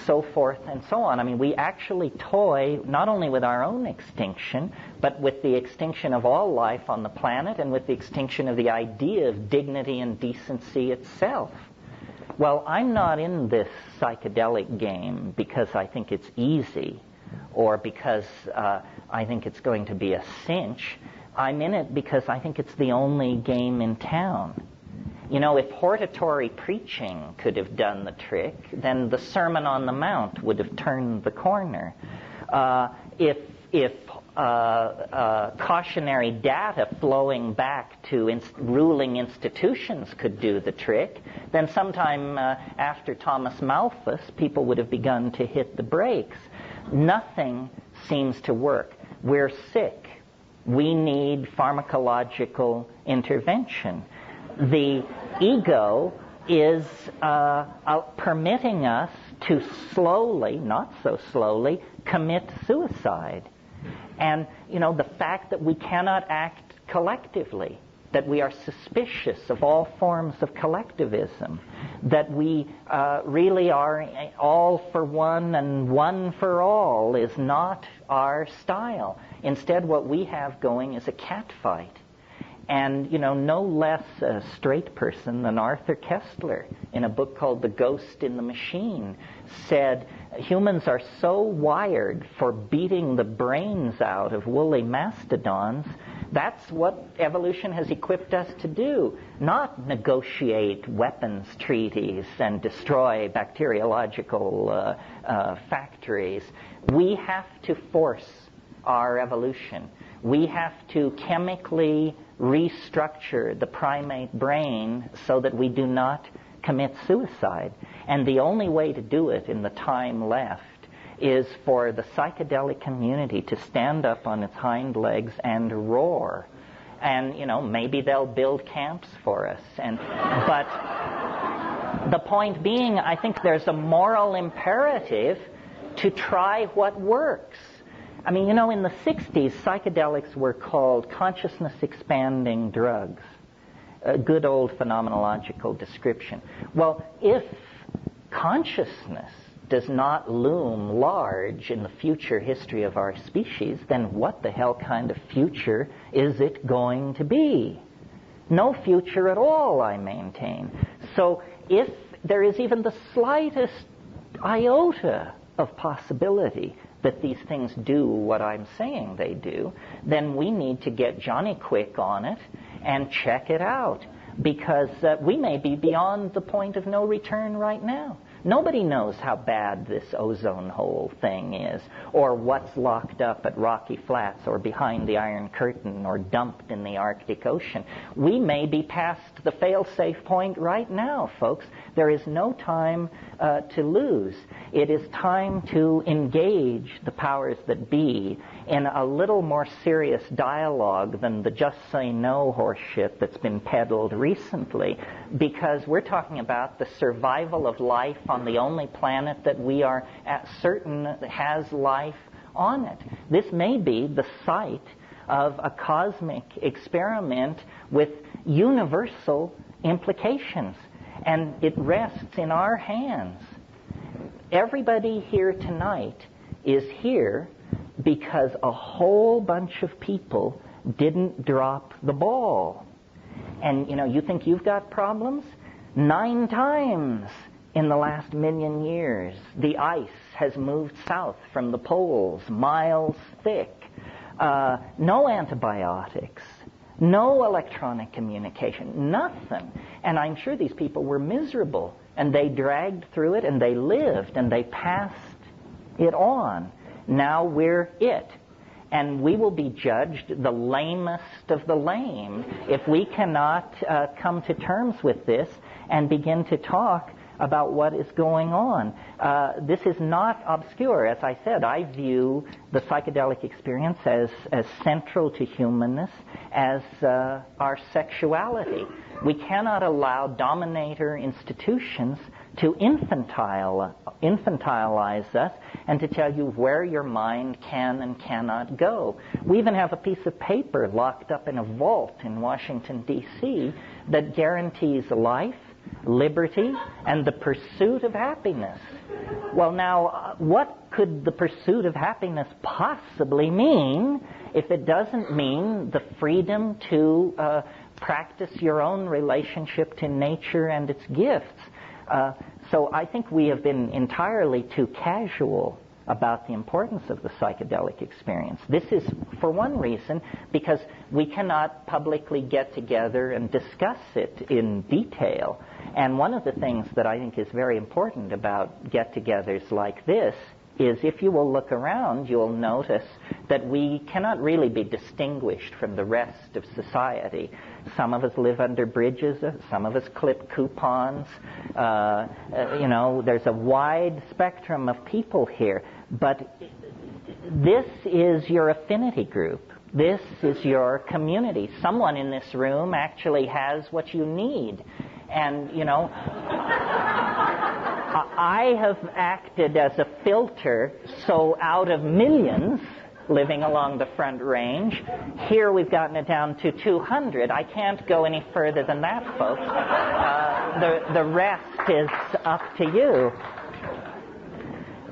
so forth and so on. I mean, we actually toy not only with our own extinction, but with the extinction of all life on the planet and with the extinction of the idea of dignity and decency itself. Well, I'm not in this psychedelic game because I think it's easy or because I think it's going to be a cinch. I'm in it because I think it's the only game in town. You know, if hortatory preaching could have done the trick, then the Sermon on the Mount would have turned the corner. If cautionary data flowing back to ruling institutions could do the trick, then sometime after Thomas Malthus, people would have begun to hit the brakes. Nothing seems to work. We're sick. We need pharmacological intervention. The ego is permitting us to slowly, not so slowly, commit suicide. And, you know, the fact that we cannot act collectively, that we are suspicious of all forms of collectivism, that we really are all for one and one for all is not our style. Instead, what we have going is a catfight. And, you know, no less a straight person than Arthur Koestler, in a book called The Ghost in the Machine, said humans are so wired for beating the brains out of woolly mastodons. That's what evolution has equipped us to do, not negotiate weapons treaties and destroy bacteriological factories. We have to force our evolution. We have to chemically restructure the primate brain so that we do not commit suicide. And the only way to do it in the time left is for the psychedelic community to stand up on its hind legs and roar. And, you know, maybe they'll build camps for us. But the point being, I think there's a moral imperative to try what works. I mean, you know, in the 60s, psychedelics were called consciousness-expanding drugs. A good old phenomenological description. Well, if consciousness does not loom large in the future history of our species, then what the hell kind of future is it going to be? No future at all, I maintain. So if there is even the slightest iota of possibility that these things do what I'm saying they do, then we need to get Johnny Quick on it and check it out. because we may be beyond the point of no return right now. Nobody knows how bad this ozone hole thing is, or what's locked up at Rocky Flats or behind the Iron Curtain or dumped in the Arctic Ocean. We may be past the fail-safe point right now, folks. There is no time to lose. It is time to engage the powers that be in a little more serious dialogue than the just say no horseshit that's been peddled recently, because we're talking about the survival of life on the only planet that we are certain has life on it. This may be the site of a cosmic experiment with universal implications, and it rests in our hands. Everybody here tonight is here because a whole bunch of people didn't drop the ball. And, you think you've got problems? 9 times in the last 1,000,000 years, the ice has moved south from the poles, miles thick. No antibiotics, no electronic communication, nothing. And I'm sure these people were miserable, and they dragged through it, and they lived, and they passed it on. Now we're it. And we will be judged the lamest of the lame if we cannot come to terms with this and begin to talk about what is going on. This is not obscure. As I said, I view the psychedelic experience as central to humanness, as our sexuality. We cannot allow dominator institutions to infantilize us and to tell you where your mind can and cannot go. We even have a piece of paper locked up in a vault in Washington, D.C. that guarantees life, liberty, and the pursuit of happiness. Well, now, what could the pursuit of happiness possibly mean if it doesn't mean the freedom to practice your own relationship to nature and its gifts? So I think we have been entirely too casual about the importance of the psychedelic experience. This is, for one reason, because we cannot publicly get together and discuss it in detail. And one of the things that I think is very important about get-togethers like this is, if you will look around, you'll notice that we cannot really be distinguished from the rest of society. Some of us live under bridges, some of us clip coupons. There's a wide spectrum of people here. But this is your affinity group. This is your community. Someone in this room actually has what you need. And, I have acted as a filter, so out of millions living along the Front Range, here we've gotten it down to 200. I can't go any further than that, folks. The rest is up to you.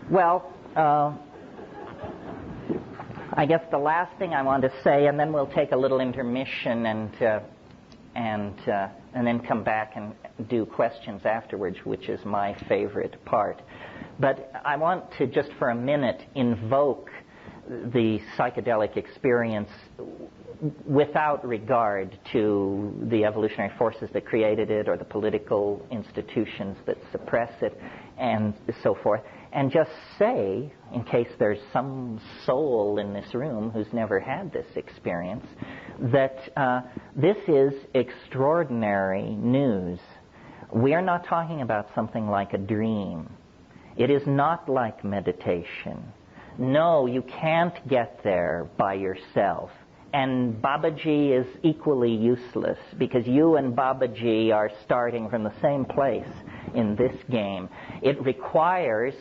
Well, I guess the last thing I want to say, and then we'll take a little intermission and then come back and do questions afterwards, which is my favorite part. But I want to just for a minute invoke the psychedelic experience without regard to the evolutionary forces that created it or the political institutions that suppress it and so forth, and just say, in case there's some soul in this room who's never had this experience, that this is extraordinary news. We are not talking about something like a dream. It is not like meditation. No, you can't get there by yourself. And Babaji is equally useless, because you and Babaji are starting from the same place in this game. It requires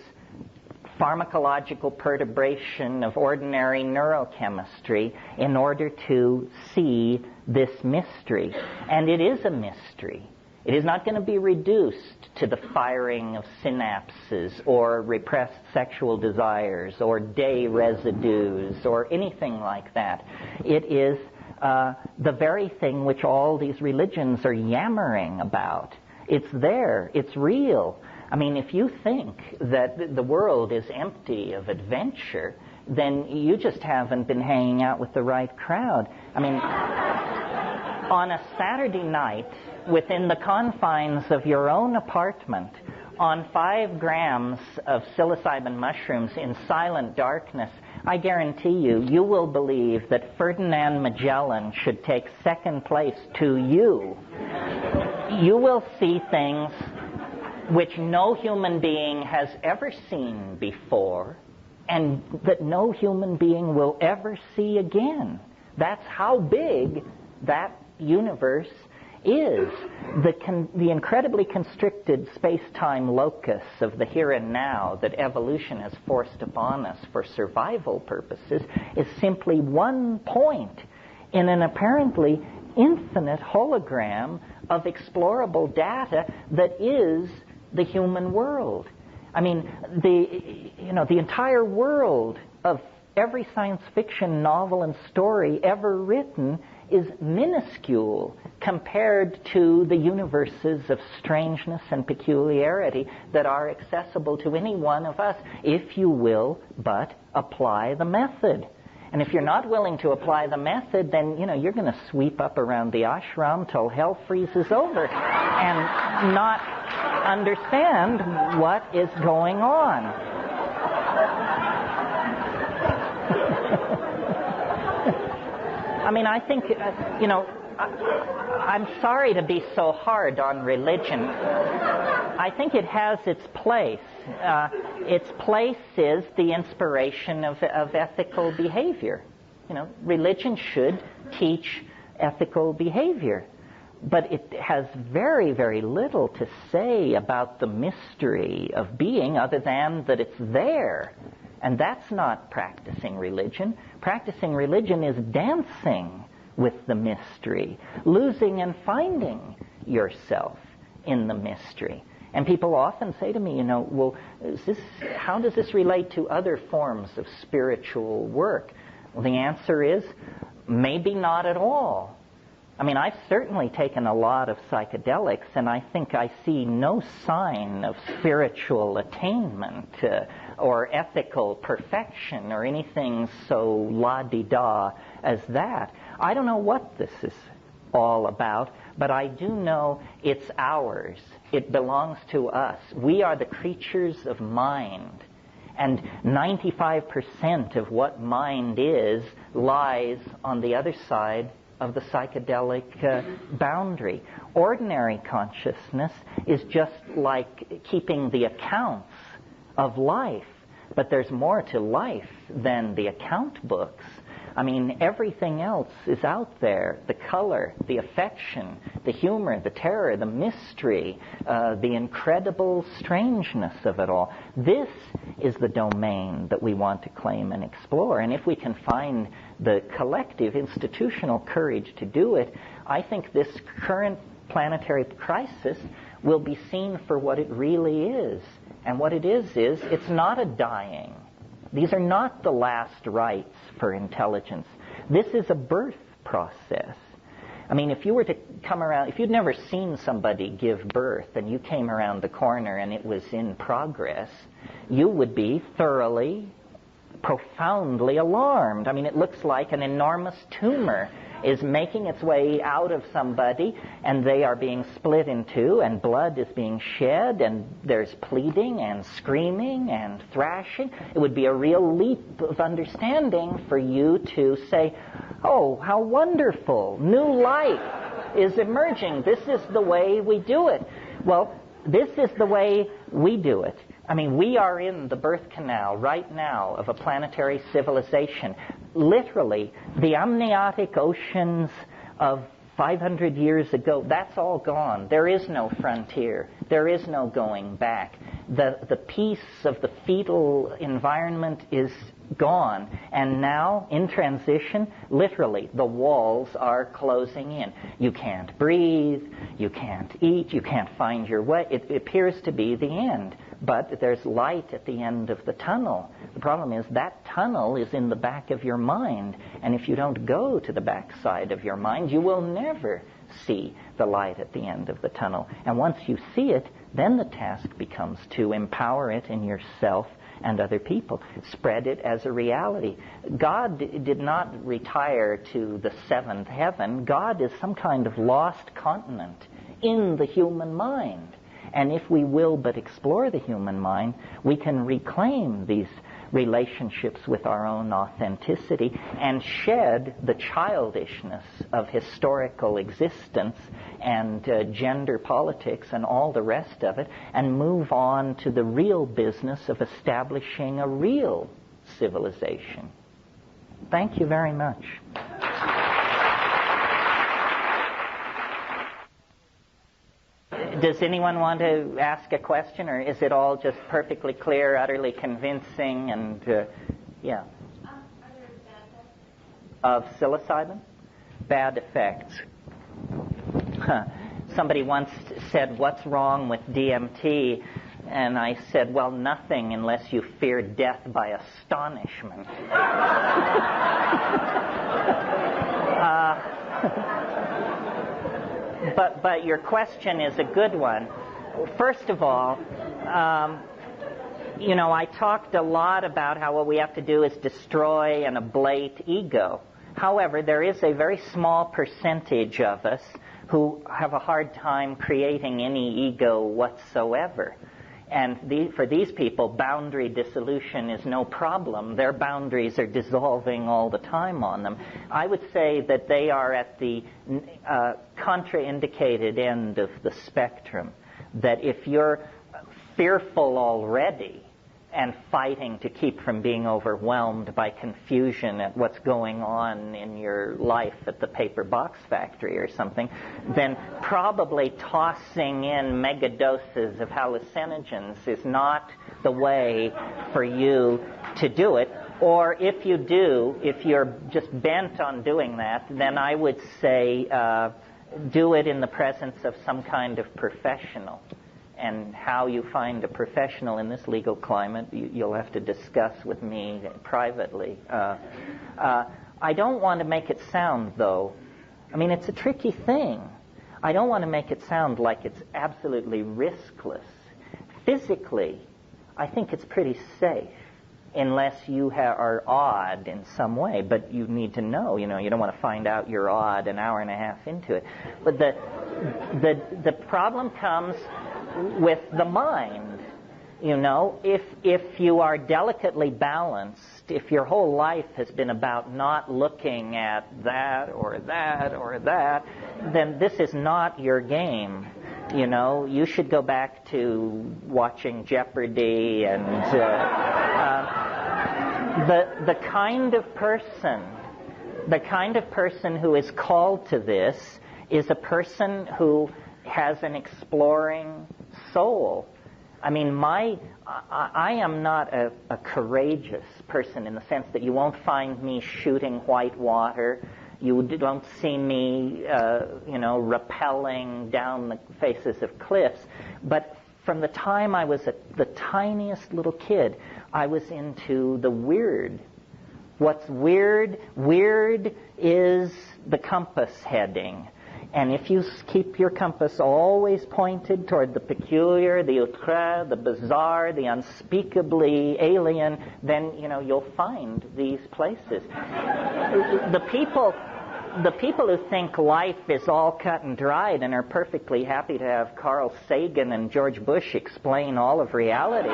pharmacological perturbation of ordinary neurochemistry in order to see this mystery. And it is a mystery. It is not going to be reduced to the firing of synapses or repressed sexual desires or day residues or anything like that. It is the very thing which all these religions are yammering about. It's there. It's real. I mean, if you think that the world is empty of adventure, then you just haven't been hanging out with the right crowd. I mean, on a Saturday night, within the confines of your own apartment, on 5 grams of psilocybin mushrooms in silent darkness, I guarantee you will believe that Ferdinand Magellan should take second place to you. You will see things which no human being has ever seen before, and that no human being will ever see again. That's how big that universe is. The incredibly constricted space-time locus of the here and now that evolution has forced upon us for survival purposes is simply one point in an apparently infinite hologram of explorable data that is the human world. I mean, the entire world of every science fiction novel and story ever written is minuscule compared to the universes of strangeness and peculiarity that are accessible to any one of us, if you will but apply the method. And if you're not willing to apply the method, then, you're going to sweep up around the ashram till hell freezes over and not understand what is going on. I mean, I think, I'm sorry to be so hard on religion. I think it has its place. Its place is the inspiration of ethical behavior. Religion should teach ethical behavior. But it has very, very little to say about the mystery of being other than that it's there. And that's not practicing religion. Practicing religion is dancing with the mystery, losing and finding yourself in the mystery. And people often say to me, well, how does this relate to other forms of spiritual work? Well, the answer is maybe not at all. I mean, I've certainly taken a lot of psychedelics, and I think I see no sign of spiritual attainment or ethical perfection or anything so la-di-da as that. I don't know what this is all about, but I do know it's ours. It belongs to us. We are the creatures of mind. And 95% of what mind is lies on the other side of the psychedelic boundary. Ordinary consciousness is just like keeping the accounts of life, but there's more to life than the account books. I mean, everything else is out there. The color, the affection, the humor, the terror, the mystery, the incredible strangeness of it all. This is the domain that we want to claim and explore. And if we can find the collective institutional courage to do it, I think this current planetary crisis will be seen for what it really is. And what it is it's not a dying. These are not the last rites for intelligence. This is a birth process. I mean, if you were to come around, if you'd never seen somebody give birth and you came around the corner and it was in progress, you would be thoroughly, profoundly alarmed. I mean, it looks like an enormous tumor is making its way out of somebody, and they are being split in two, and blood is being shed, and there's pleading and screaming and thrashing. It would be a real leap of understanding for you to say, oh, how wonderful, new life is emerging. This is the way we do it. Well, this is the way we do it. I mean, we are in the birth canal right now of a planetary civilization. Literally, the amniotic oceans of 500 years ago, that's all gone. There is no frontier. There is no going back. The peace of the fetal environment is gone. And now, in transition, literally, the walls are closing in. You can't breathe. You can't eat. You can't find your way. It appears to be the end. But there's light at the end of the tunnel. The problem is that tunnel is in the back of your mind. And if you don't go to the back side of your mind, you will never see the light at the end of the tunnel. And once you see it, then the task becomes to empower it in yourself and other people. Spread it as a reality. God did not retire to the seventh heaven. God is some kind of lost continent in the human mind. And if we will but explore the human mind, we can reclaim these relationships with our own authenticity and shed the childishness of historical existence and gender politics and all the rest of it, and move on to the real business of establishing a real civilization. Thank you very much. Does anyone want to ask a question, or is it all just perfectly clear, utterly convincing, and yeah? Are there bad effects? Of psilocybin? Bad effects. Somebody once said, "What's wrong with DMT?" And I said, "Well, nothing unless you fear death by astonishment." But your question is a good one. First of all, I talked a lot about how what we have to do is destroy and ablate ego. However, there is a very small percentage of us who have a hard time creating any ego whatsoever. And for these people, boundary dissolution is no problem. Their boundaries are dissolving all the time on them. I would say that they are at the contraindicated end of the spectrum. That if you're fearful already and fighting to keep from being overwhelmed by confusion at what's going on in your life at the paper box factory or something, then probably tossing in mega doses of hallucinogens is not the way for you to do it. Or if you do, if you're just bent on doing that, then I would say do it in the presence of some kind of professional. And how you find a professional in this legal climate, you'll have to discuss with me privately. I don't want to make it sound, though, it's a tricky thing. I don't want to make it sound like it's absolutely riskless. Physically, I think it's pretty safe, unless you are odd in some way. But you need to know, you don't want to find out you're odd an hour and a half into it. But the problem comes with the mind. If you are delicately balanced, if your whole life has been about not looking at that or that or that, then this is not your game. You should go back to watching Jeopardy and the kind of person who is called to this is a person who has an exploring soul. I am not a courageous person in the sense that you won't find me shooting white water. You don't see me, rappelling down the faces of cliffs. But from the time I was the tiniest little kid, I was into the weird. What's weird? Weird is the compass heading. And if you keep your compass always pointed toward the peculiar, the outre, the bizarre, the unspeakably alien, then, you'll find these places. The people who think life is all cut and dried and are perfectly happy to have Carl Sagan and George Bush explain all of reality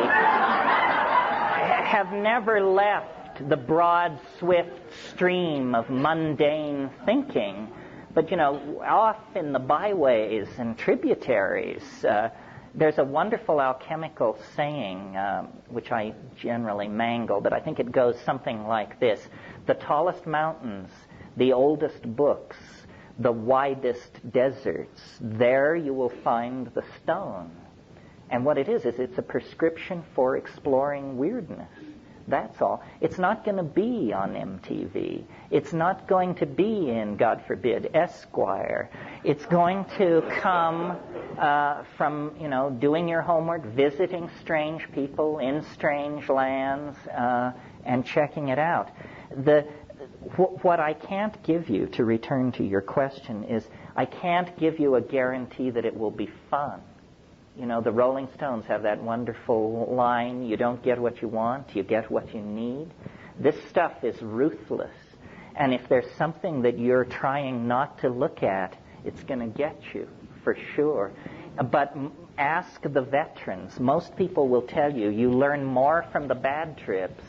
have never left the broad, swift stream of mundane thinking. But, off in the byways and tributaries, there's a wonderful alchemical saying, which I generally mangle, but I think it goes something like this. The tallest mountains, the oldest books, the widest deserts, there you will find the stone. And what it is it's a prescription for exploring weirdness. That's all. It's not going to be on MTV. It's not going to be in, God forbid, Esquire. It's going to come from, doing your homework, visiting strange people in strange lands, and checking it out. What I can't give you, to return to your question, is I can't give you a guarantee that it will be fun. You know, the Rolling Stones have that wonderful line, you don't get what you want, you get what you need. This stuff is ruthless. And if there's something that you're trying not to look at, it's going to get you, for sure. But ask the veterans. Most people will tell you, you learn more from the bad trips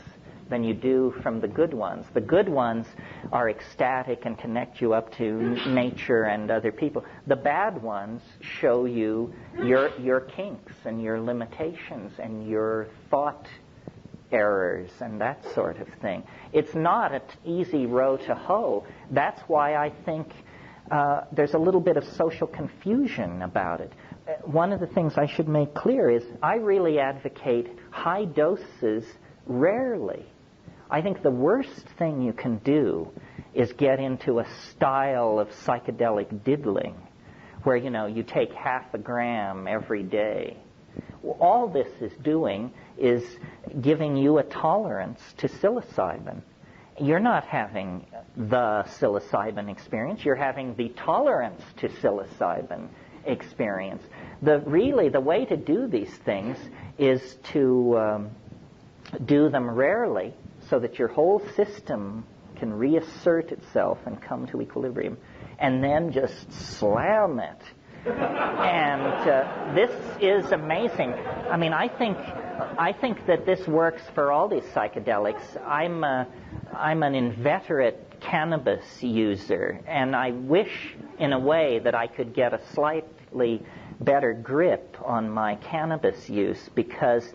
than you do from the good ones. The good ones are ecstatic and connect you up to nature and other people. The bad ones show you your kinks and your limitations and your thought errors and that sort of thing. It's not an easy row to hoe. That's why I think there's a little bit of social confusion about it. One of the things I should make clear is I really advocate high doses rarely. I think the worst thing you can do is get into a style of psychedelic diddling where, you know, you take half a gram every day. All this is doing is giving you a tolerance to psilocybin. You're not having the psilocybin experience. You're having the tolerance to psilocybin experience. The way to do these things is to do them rarely so that your whole system can reassert itself and come to equilibrium, and then just slam it. And this is amazing. I mean, I think that this works for all these psychedelics. I'm an inveterate cannabis user, and I wish, in a way, that I could get a slightly better grip on my cannabis use, because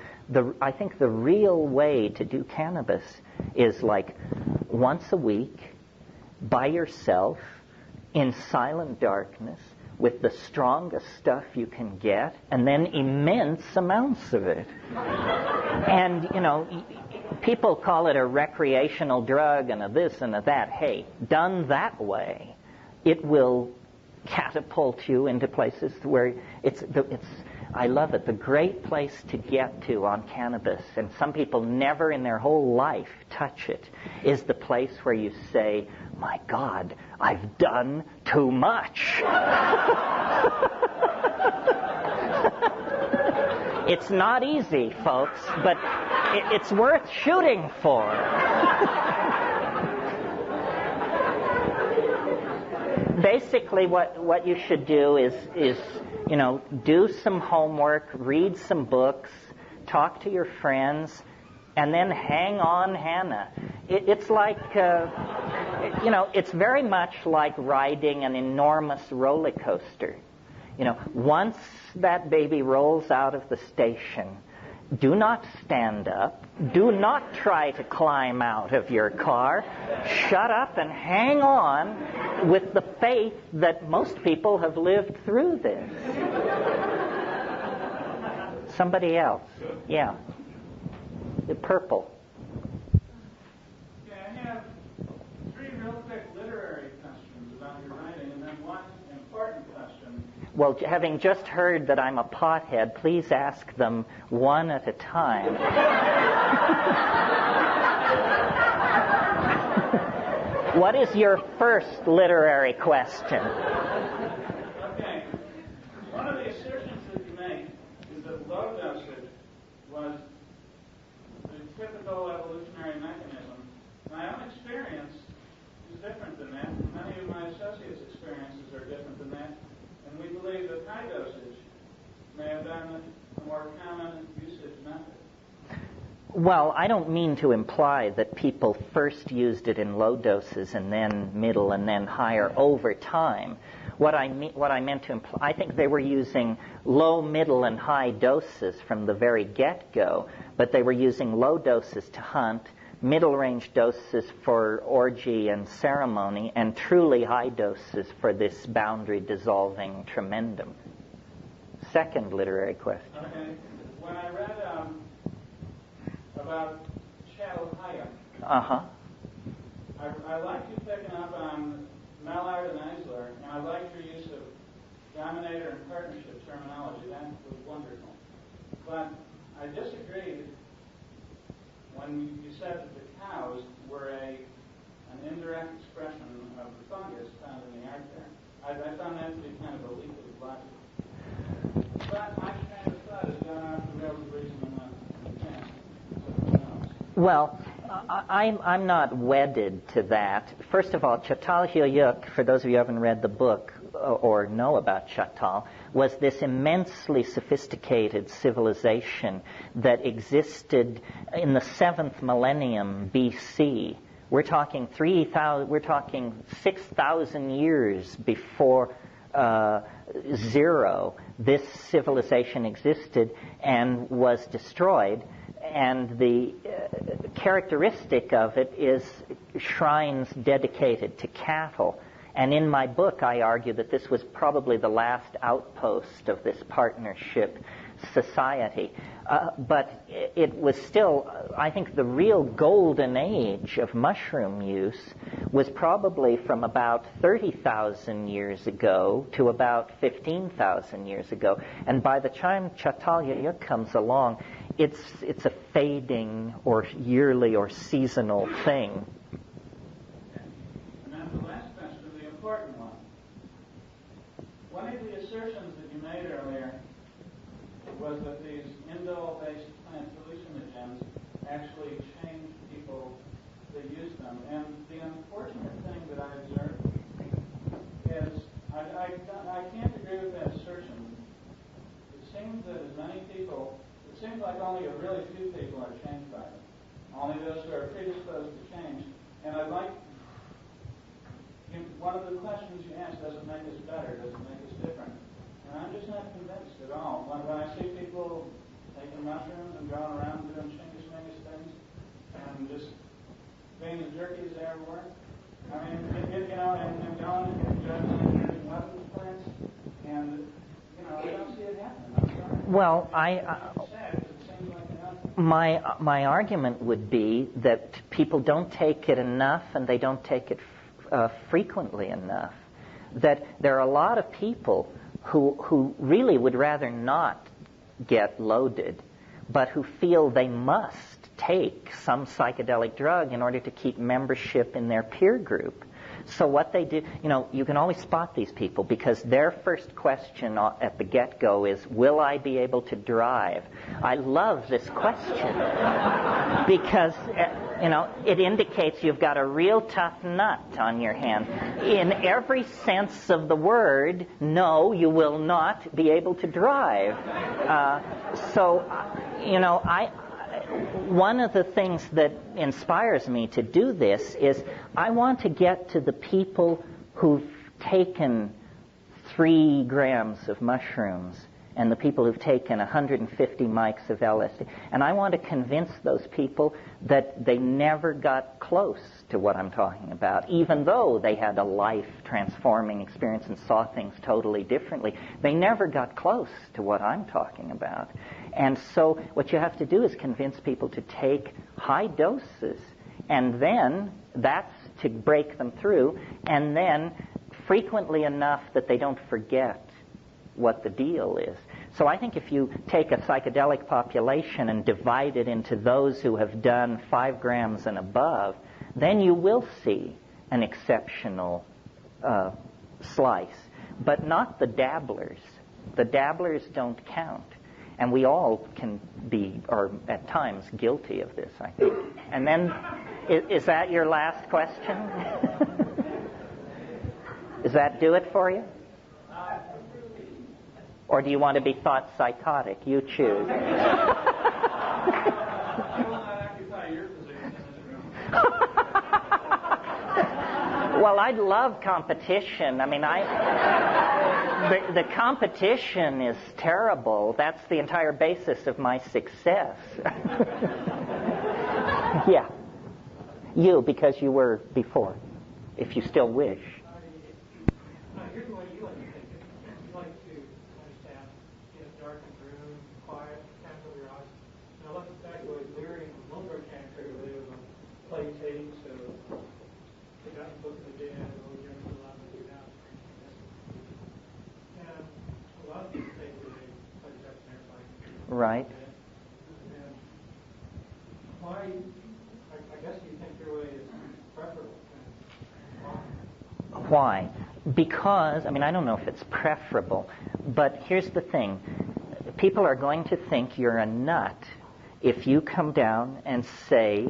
I think the real way to do cannabis is like once a week, by yourself, in silent darkness, with the strongest stuff you can get, and then immense amounts of it. And, you know, people call it a recreational drug and a this and a that. Hey, done that way, it will catapult you into places where I love it. The great place to get to on cannabis, and some people never in their whole life touch it, is the place where you say, my God, I've done too much. It's not easy, folks, but it's worth shooting for. Basically, what you should do is, you know, do some homework, read some books, talk to your friends, and then hang on, Hannah. It's like, you know, it's very much like riding an enormous roller coaster. You know, once that baby rolls out of the station, do not stand up. Do not try to climb out of your car. Shut up and hang on with the faith that most people have lived through this. Somebody else. Yeah. The purple. Yeah, I have three real quick literary questions about your writing, and then one important question. Well, having just heard that I'm a pothead, please ask them one at a time. What is your first literary question? Okay. One of the assertions that you make is that low dosage was the typical evolutionary mechanism. My own experience is different than that. Many of my associates' experiences are different than that. And we believe that high dosage may have been a more common usage method. Well, I don't mean to imply that people first used it in low doses and then middle and then higher over time. What I meant to imply, I think they were using low, middle, and high doses from the very get-go, but they were using low doses to hunt, middle-range doses for orgy and ceremony, and truly high doses for this boundary-dissolving tremendum. Second literary question. Okay. When I read about Chel Hayek, I liked you picking up on Mallard and Eisler, and I liked your use of dominator and partnership terminology. That was wonderful. But I disagreed when you said that the cows were an indirect expression of the fungus found in the art there. I found that to be kind of a leap of logic. But I kind of Well, I'm not wedded to that. First of all, Çatalhöyük, for those of you who haven't read the book or know about Çatal, was this immensely sophisticated civilization that existed in the 7th millennium BC. We're talking 6,000 years before zero. This civilization existed and was destroyed. And the characteristic of it is shrines dedicated to cattle. And in my book, I argue that this was probably the last outpost of this partnership society. But it was still, I think, the real golden age of mushroom use was probably from about 30,000 years ago to about 15,000 years ago. And by the time Çatalhöyük comes along, it's a fading or yearly or seasonal thing. And then the last question, the important one. One of the assertions that you made earlier was that these indole-based plant hallucinogens actually change people that use them. And the unfortunate thing that I observed is I can't agree with that assertion. It seems that as many people, it seems like only a really few people are changed by them. Only those who are predisposed to change. And I'd like, one of the questions you asked, does it make us better? Does it make us different? And I'm just not convinced at all. When I see people taking mushrooms and going around doing shingus-mingus things and just being as jerky as they ever were, I mean, and going and using weapons plants, and, I don't see it happening. I'm sorry. Well, It's sad because it seems like my argument would be that people don't take it enough and they don't take it frequently enough. That there are a lot of people who really would rather not get loaded, but who feel they must take some psychedelic drug in order to keep membership in their peer group. So what they do, you can always spot these people because their first question at the get-go is, will I be able to drive? I love this question because, it indicates you've got a real tough nut on your hand. In every sense of the word, no, you will not be able to drive. One of the things that inspires me to do this is I want to get to the people who've taken 3 grams of mushrooms and the people who've taken 150 mics of LSD. And I want to convince those people that they never got close to what I'm talking about, even though they had a life-transforming experience and saw things totally differently. They never got close to what I'm talking about. And so what you have to do is convince people to take high doses, and then that's to break them through, and then frequently enough that they don't forget what the deal is. So I think if you take a psychedelic population and divide it into those who have done 5 grams and above, then you will see an exceptional slice, but not the dabblers. The dabblers don't count. And we all can be, or at times, guilty of this, I think. And then, is that your last question? Does that do it for you? Or do you want to be thought psychotic? You choose. I will not occupy your position in this room. Well, I'd love competition. I mean, the competition is terrible. That's the entire basis of my success. Yeah. You, because you were before, if you still wish. Here's what you like to think. You like to understand in a darkened room, quiet, can't open your eyes. And I love the fact that during Wilbur can't figure they was on play tapes, so they got the book in the den, and all the young people out there now. And a lot of people take the play tapes and everything. Right. And why, I guess you think your way is preferable. Why? Because, I don't know if it's preferable, but here's the thing. People are going to think you're a nut if you come down and say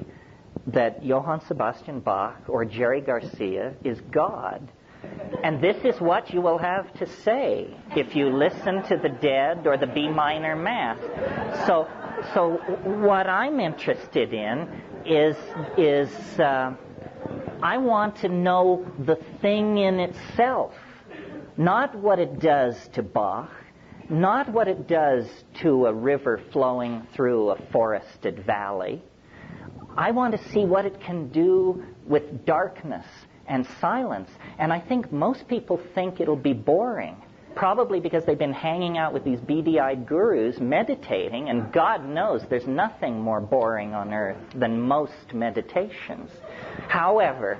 that Johann Sebastian Bach or Jerry Garcia is God. And this is what you will have to say if you listen to the Dead or the B minor Mass. So what I'm interested in is I want to know the thing in itself, not what it does to Bach, not what it does to a river flowing through a forested valley. I want to see what it can do with darkness and silence. And I think most people think it'll be boring, probably because they've been hanging out with these beady-eyed gurus meditating, and God knows there's nothing more boring on earth than most meditations. However,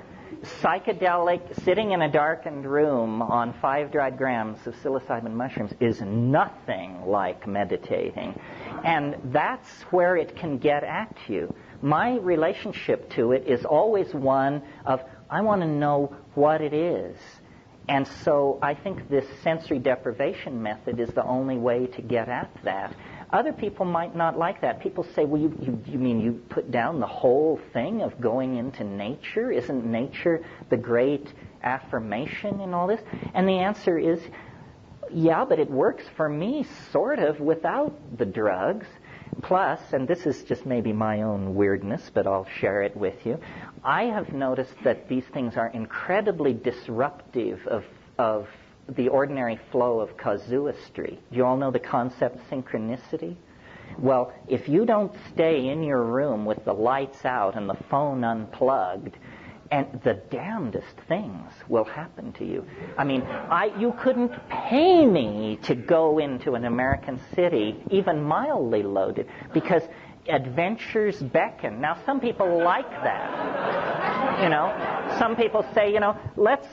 psychedelic, sitting in a darkened room on 5 dried grams of psilocybin mushrooms is nothing like meditating. And that's where it can get at you. My relationship to it is always one of, I want to know what it is. And so I think this sensory deprivation method is the only way to get at that. Other people might not like that. People say, well, you mean you put down the whole thing of going into nature? Isn't nature the great affirmation in all this? And the answer is, yeah, but it works for me sort of without the drugs. Plus, and this is just maybe my own weirdness, but I'll share it with you, I have noticed that these things are incredibly disruptive of the ordinary flow of casuistry. Do you all know the concept synchronicity? Well, if you don't stay in your room with the lights out and the phone unplugged, and the damnedest things will happen to you. I mean, you couldn't pay me to go into an American city, even mildly loaded, because adventures beckon. Now, some people like that. You know, some people say, you know, let's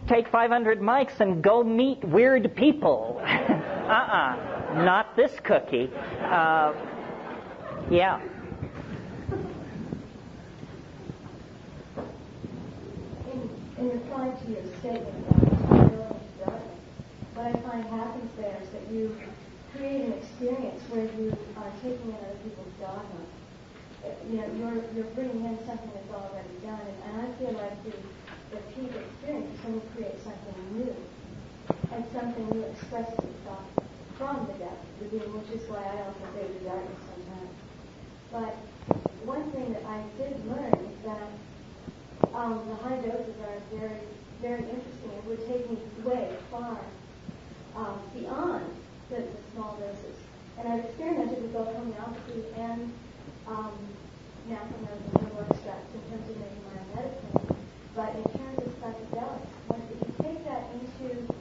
take 500 mics and go meet weird people. Not this cookie. Yeah. In reply to your statement about darkness, what I find happens there is that you create an experience where you are taking in other people's dogma. You know, you're bringing in something that's already done, and I feel like the peak experience is when you create something new, and something new expresses itself from the depth of the being, which is why I also say the darkness sometimes. But one thing that I did learn is that the high doses are very, very interesting, and would take me way far beyond the small doses. And I've experimented with both homeopathy and natural herbal extracts in terms of making my own medicine. But in terms of psychedelics, if you take that into,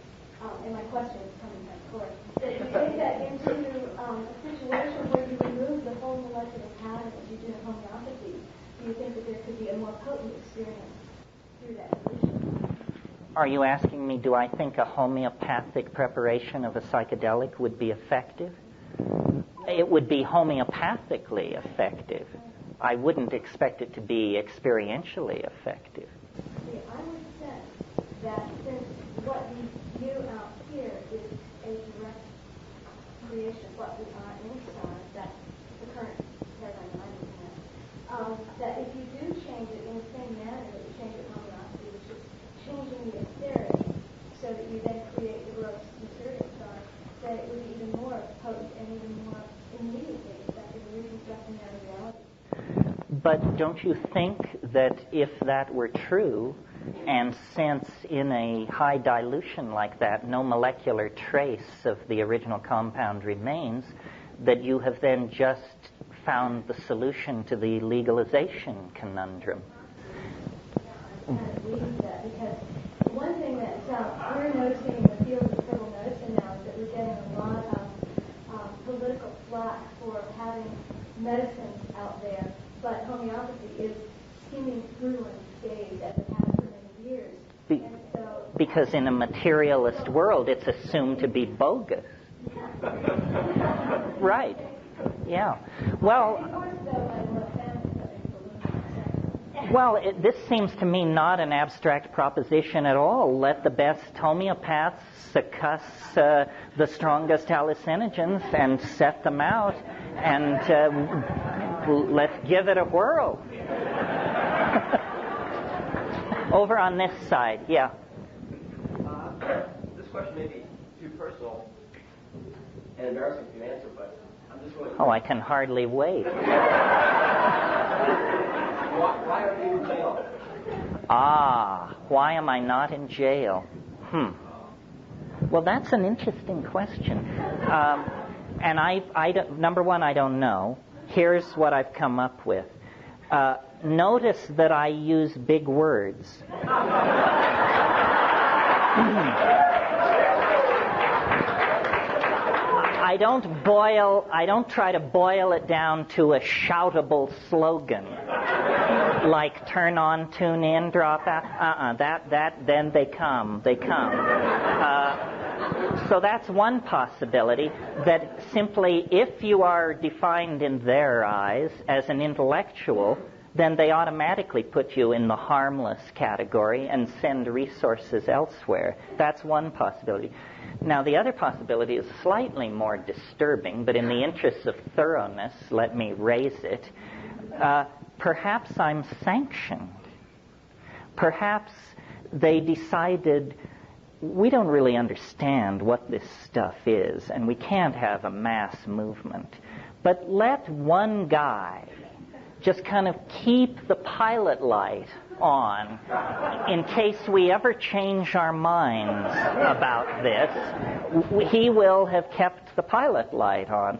and my question is coming back forward, if you take that into a situation where you remove the whole molecular pattern as you do in homeopathy, do you think that there could be a more potent experience through that condition? Are you asking me, do I think a homeopathic preparation of a psychedelic would be effective? It would be homeopathically effective. I wouldn't expect it to be experientially effective. See, I would sense that since what you out here is a direct creation of what we are inside, that's the current paradigm I'm looking at, that if you do change it in the same manner that you change it in homeopathy, which is changing the etheric so that you then create the gross material side, that it would be even more potent and even more immediately effective in reconstructing our reality. But don't you think that if that were true, and since in a high dilution like that no molecular trace of the original compound remains, that you have then just found the solution to the legalization conundrum? I'm kind of believe that, because one thing that we're noticing in the field of herbal medicine now is that we're getting a lot of political flack for having medicines out there, but homeopathy is skimming through unscathed as it has for many years. And so, Because in a materialist world, it's assumed to be bogus. Right. Yeah. Well, this seems to me not an abstract proposition at all. Let the best homeopaths succuss the strongest hallucinogens and set them out, and let's give it a whirl. Over on this side, yeah. This question may be too personal and embarrassing to answer, but I'm just really... Oh, I can hardly wait. Why are you in jail? Why am I not in jail? Well, that's an interesting question. And number one, I don't know. Here's what I've come up with. Notice that I use big words. I don't try to boil it down to a shoutable slogan like turn on, tune in, drop out. Then they come. So that's one possibility, that simply if you are defined in their eyes as an intellectual, then they automatically put you in the harmless category and send resources elsewhere. That's one possibility. Now, the other possibility is slightly more disturbing, but in the interest of thoroughness, let me raise it. Perhaps I'm sanctioned. Perhaps they decided, we don't really understand what this stuff is, and we can't have a mass movement. But let one guy just kind of keep the pilot light on in case we ever change our minds about this. He will have kept the pilot light on.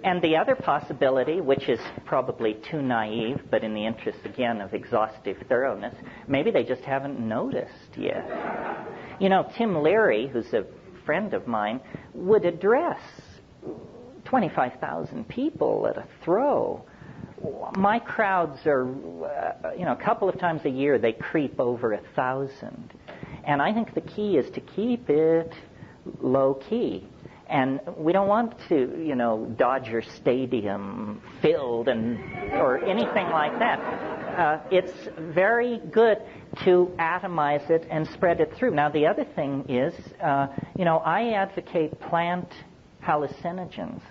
And the other possibility, which is probably too naive, but in the interest, again, of exhaustive thoroughness, maybe they just haven't noticed yet. You know, Tim Leary, who's a friend of mine, would address 25,000 people at a throw. My crowds are, a couple of times a year, they creep over 1,000. And I think the key is to keep it low key. And we don't want to, Dodger Stadium filled or anything like that. It's very good to atomize it and spread it through. Now, the other thing is, I advocate plant hallucinogens.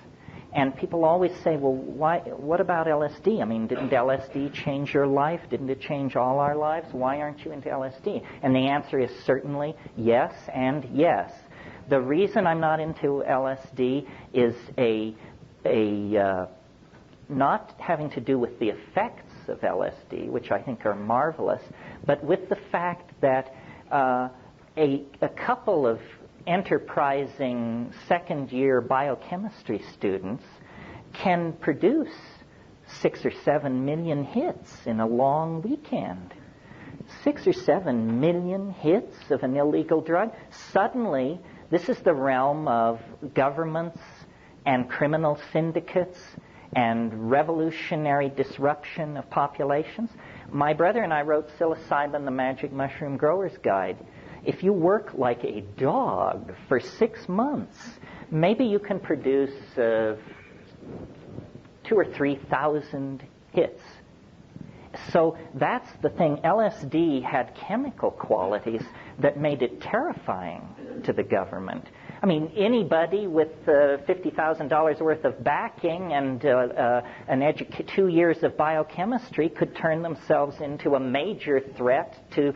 And people always say, well, what about LSD? I mean, didn't LSD change your life? Didn't it change all our lives? Why aren't you into LSD? And the answer is certainly yes and yes. The reason I'm not into LSD is not having to do with the effects of LSD, which I think are marvelous, but with the fact that a couple of enterprising second-year biochemistry students can produce 6 or 7 million hits in a long weekend. 6 or 7 million hits of an illegal drug. Suddenly, this is the realm of governments and criminal syndicates and revolutionary disruption of populations. My brother and I wrote Psilocybin, the Magic Mushroom Grower's Guide. If you work like a dog for 6 months, maybe you can produce 2,000 or 3,000 hits. So that's the thing. LSD had chemical qualities that made it terrifying to the government. I mean, anybody with $50,000 worth of backing and 2 years of biochemistry could turn themselves into a major threat to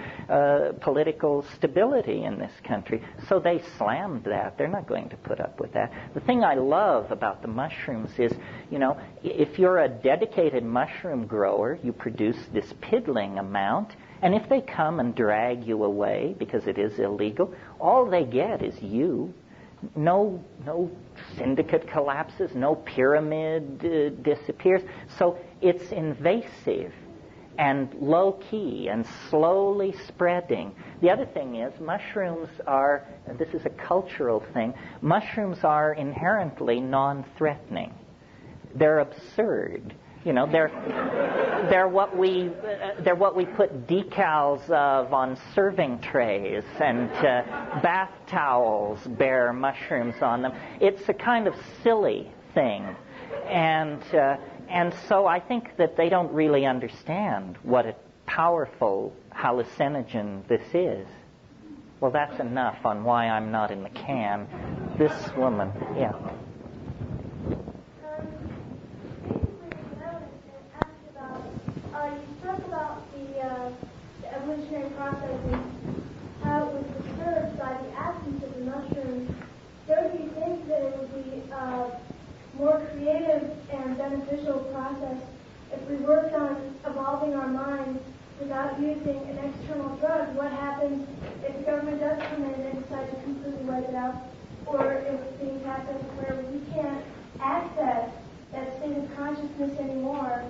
political stability in this country. So they slammed that. They're not going to put up with that. The thing I love about the mushrooms is, if you're a dedicated mushroom grower, you produce this piddling amount, and if they come and drag you away because it is illegal, all they get is you. No syndicate collapses, no pyramid disappears. So it's invasive and low-key and slowly spreading. The other thing is mushrooms are, and this is a cultural thing, mushrooms are inherently non-threatening. They're absurd. They're what we put decals of on serving trays, and bath towels bear mushrooms on them. It's a kind of silly thing, and so I think that they don't really understand what a powerful hallucinogen this is. Well, that's enough on why I'm not in the can. This woman, yeah. up, or if things happen where we can't access that state of consciousness anymore,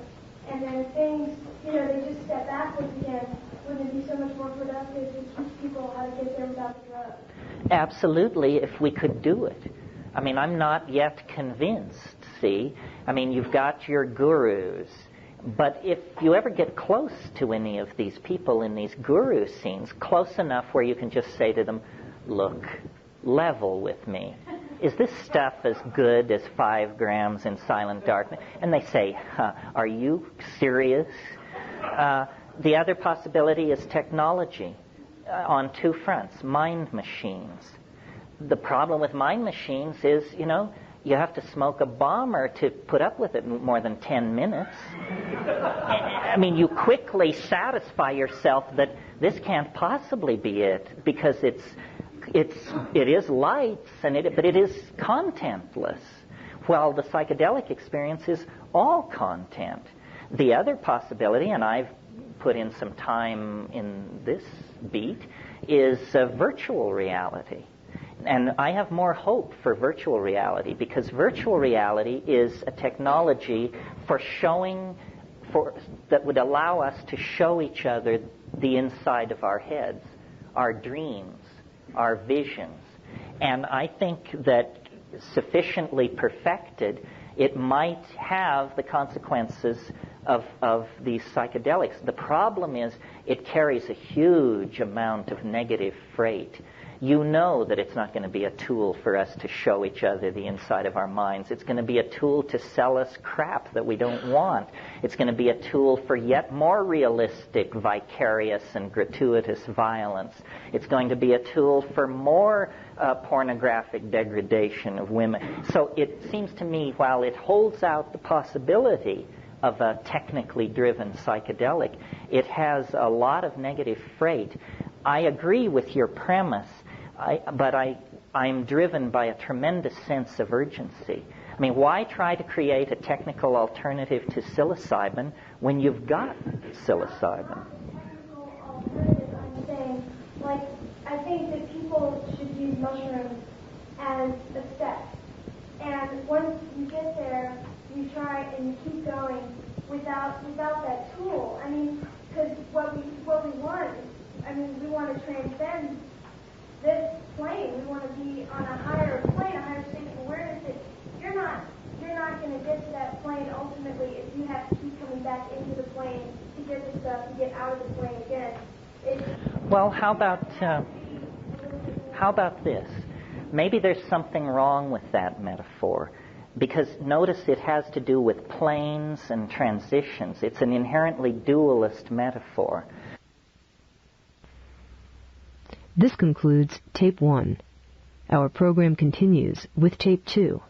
and then things, they just step backwards again, wouldn't it be so much more productive to teach people how to get there without the drugs? Absolutely, if we could do it. I mean, I'm not yet convinced, see? I mean, you've got your gurus, but if you ever get close to any of these people in these guru scenes, close enough where you can just say to them, look, level with me. Is this stuff as good as 5 grams in silent darkness? And they say, are you serious? The other possibility is technology on 2 fronts, mind machines. The problem with mind machines is, you have to smoke a bomber to put up with it more than 10 minutes. I mean, you quickly satisfy yourself that this can't possibly be it, because it is lights, but it is contentless, while the psychedelic experience is all content. The other possibility, and I've put in some time in this beat, is virtual reality. And I have more hope for virtual reality, because virtual reality is a technology that would allow us to show each other the inside of our heads, our dreams, our visions. And I think that sufficiently perfected, it might have the consequences of these psychedelics. The problem is it carries a huge amount of negative freight. You know that it's not going to be a tool for us to show each other the inside of our minds. It's going to be a tool to sell us crap that we don't want. It's going to be a tool for yet more realistic, vicarious, and gratuitous violence. It's going to be a tool for more pornographic degradation of women. So it seems to me, while it holds out the possibility of a technically driven psychedelic, it has a lot of negative freight. I agree with your premise, but I'm driven by a tremendous sense of urgency. I mean, why try to create a technical alternative to psilocybin when you've got psilocybin? Technical alternative, I'm saying, I think that people should use mushrooms as a step. And once you get there, you try and you keep going without that tool. I mean, because what we want is, we want to transcend this plane. We want to be on a higher plane, a higher state of awareness. That you're not going to get to that plane ultimately if you have to keep coming back into the plane to get the stuff, to get out of the plane again. Well, how about this? Maybe there's something wrong with that metaphor, because notice it has to do with planes and transitions. It's an inherently dualist metaphor. This concludes Tape 1. Our program continues with Tape 2.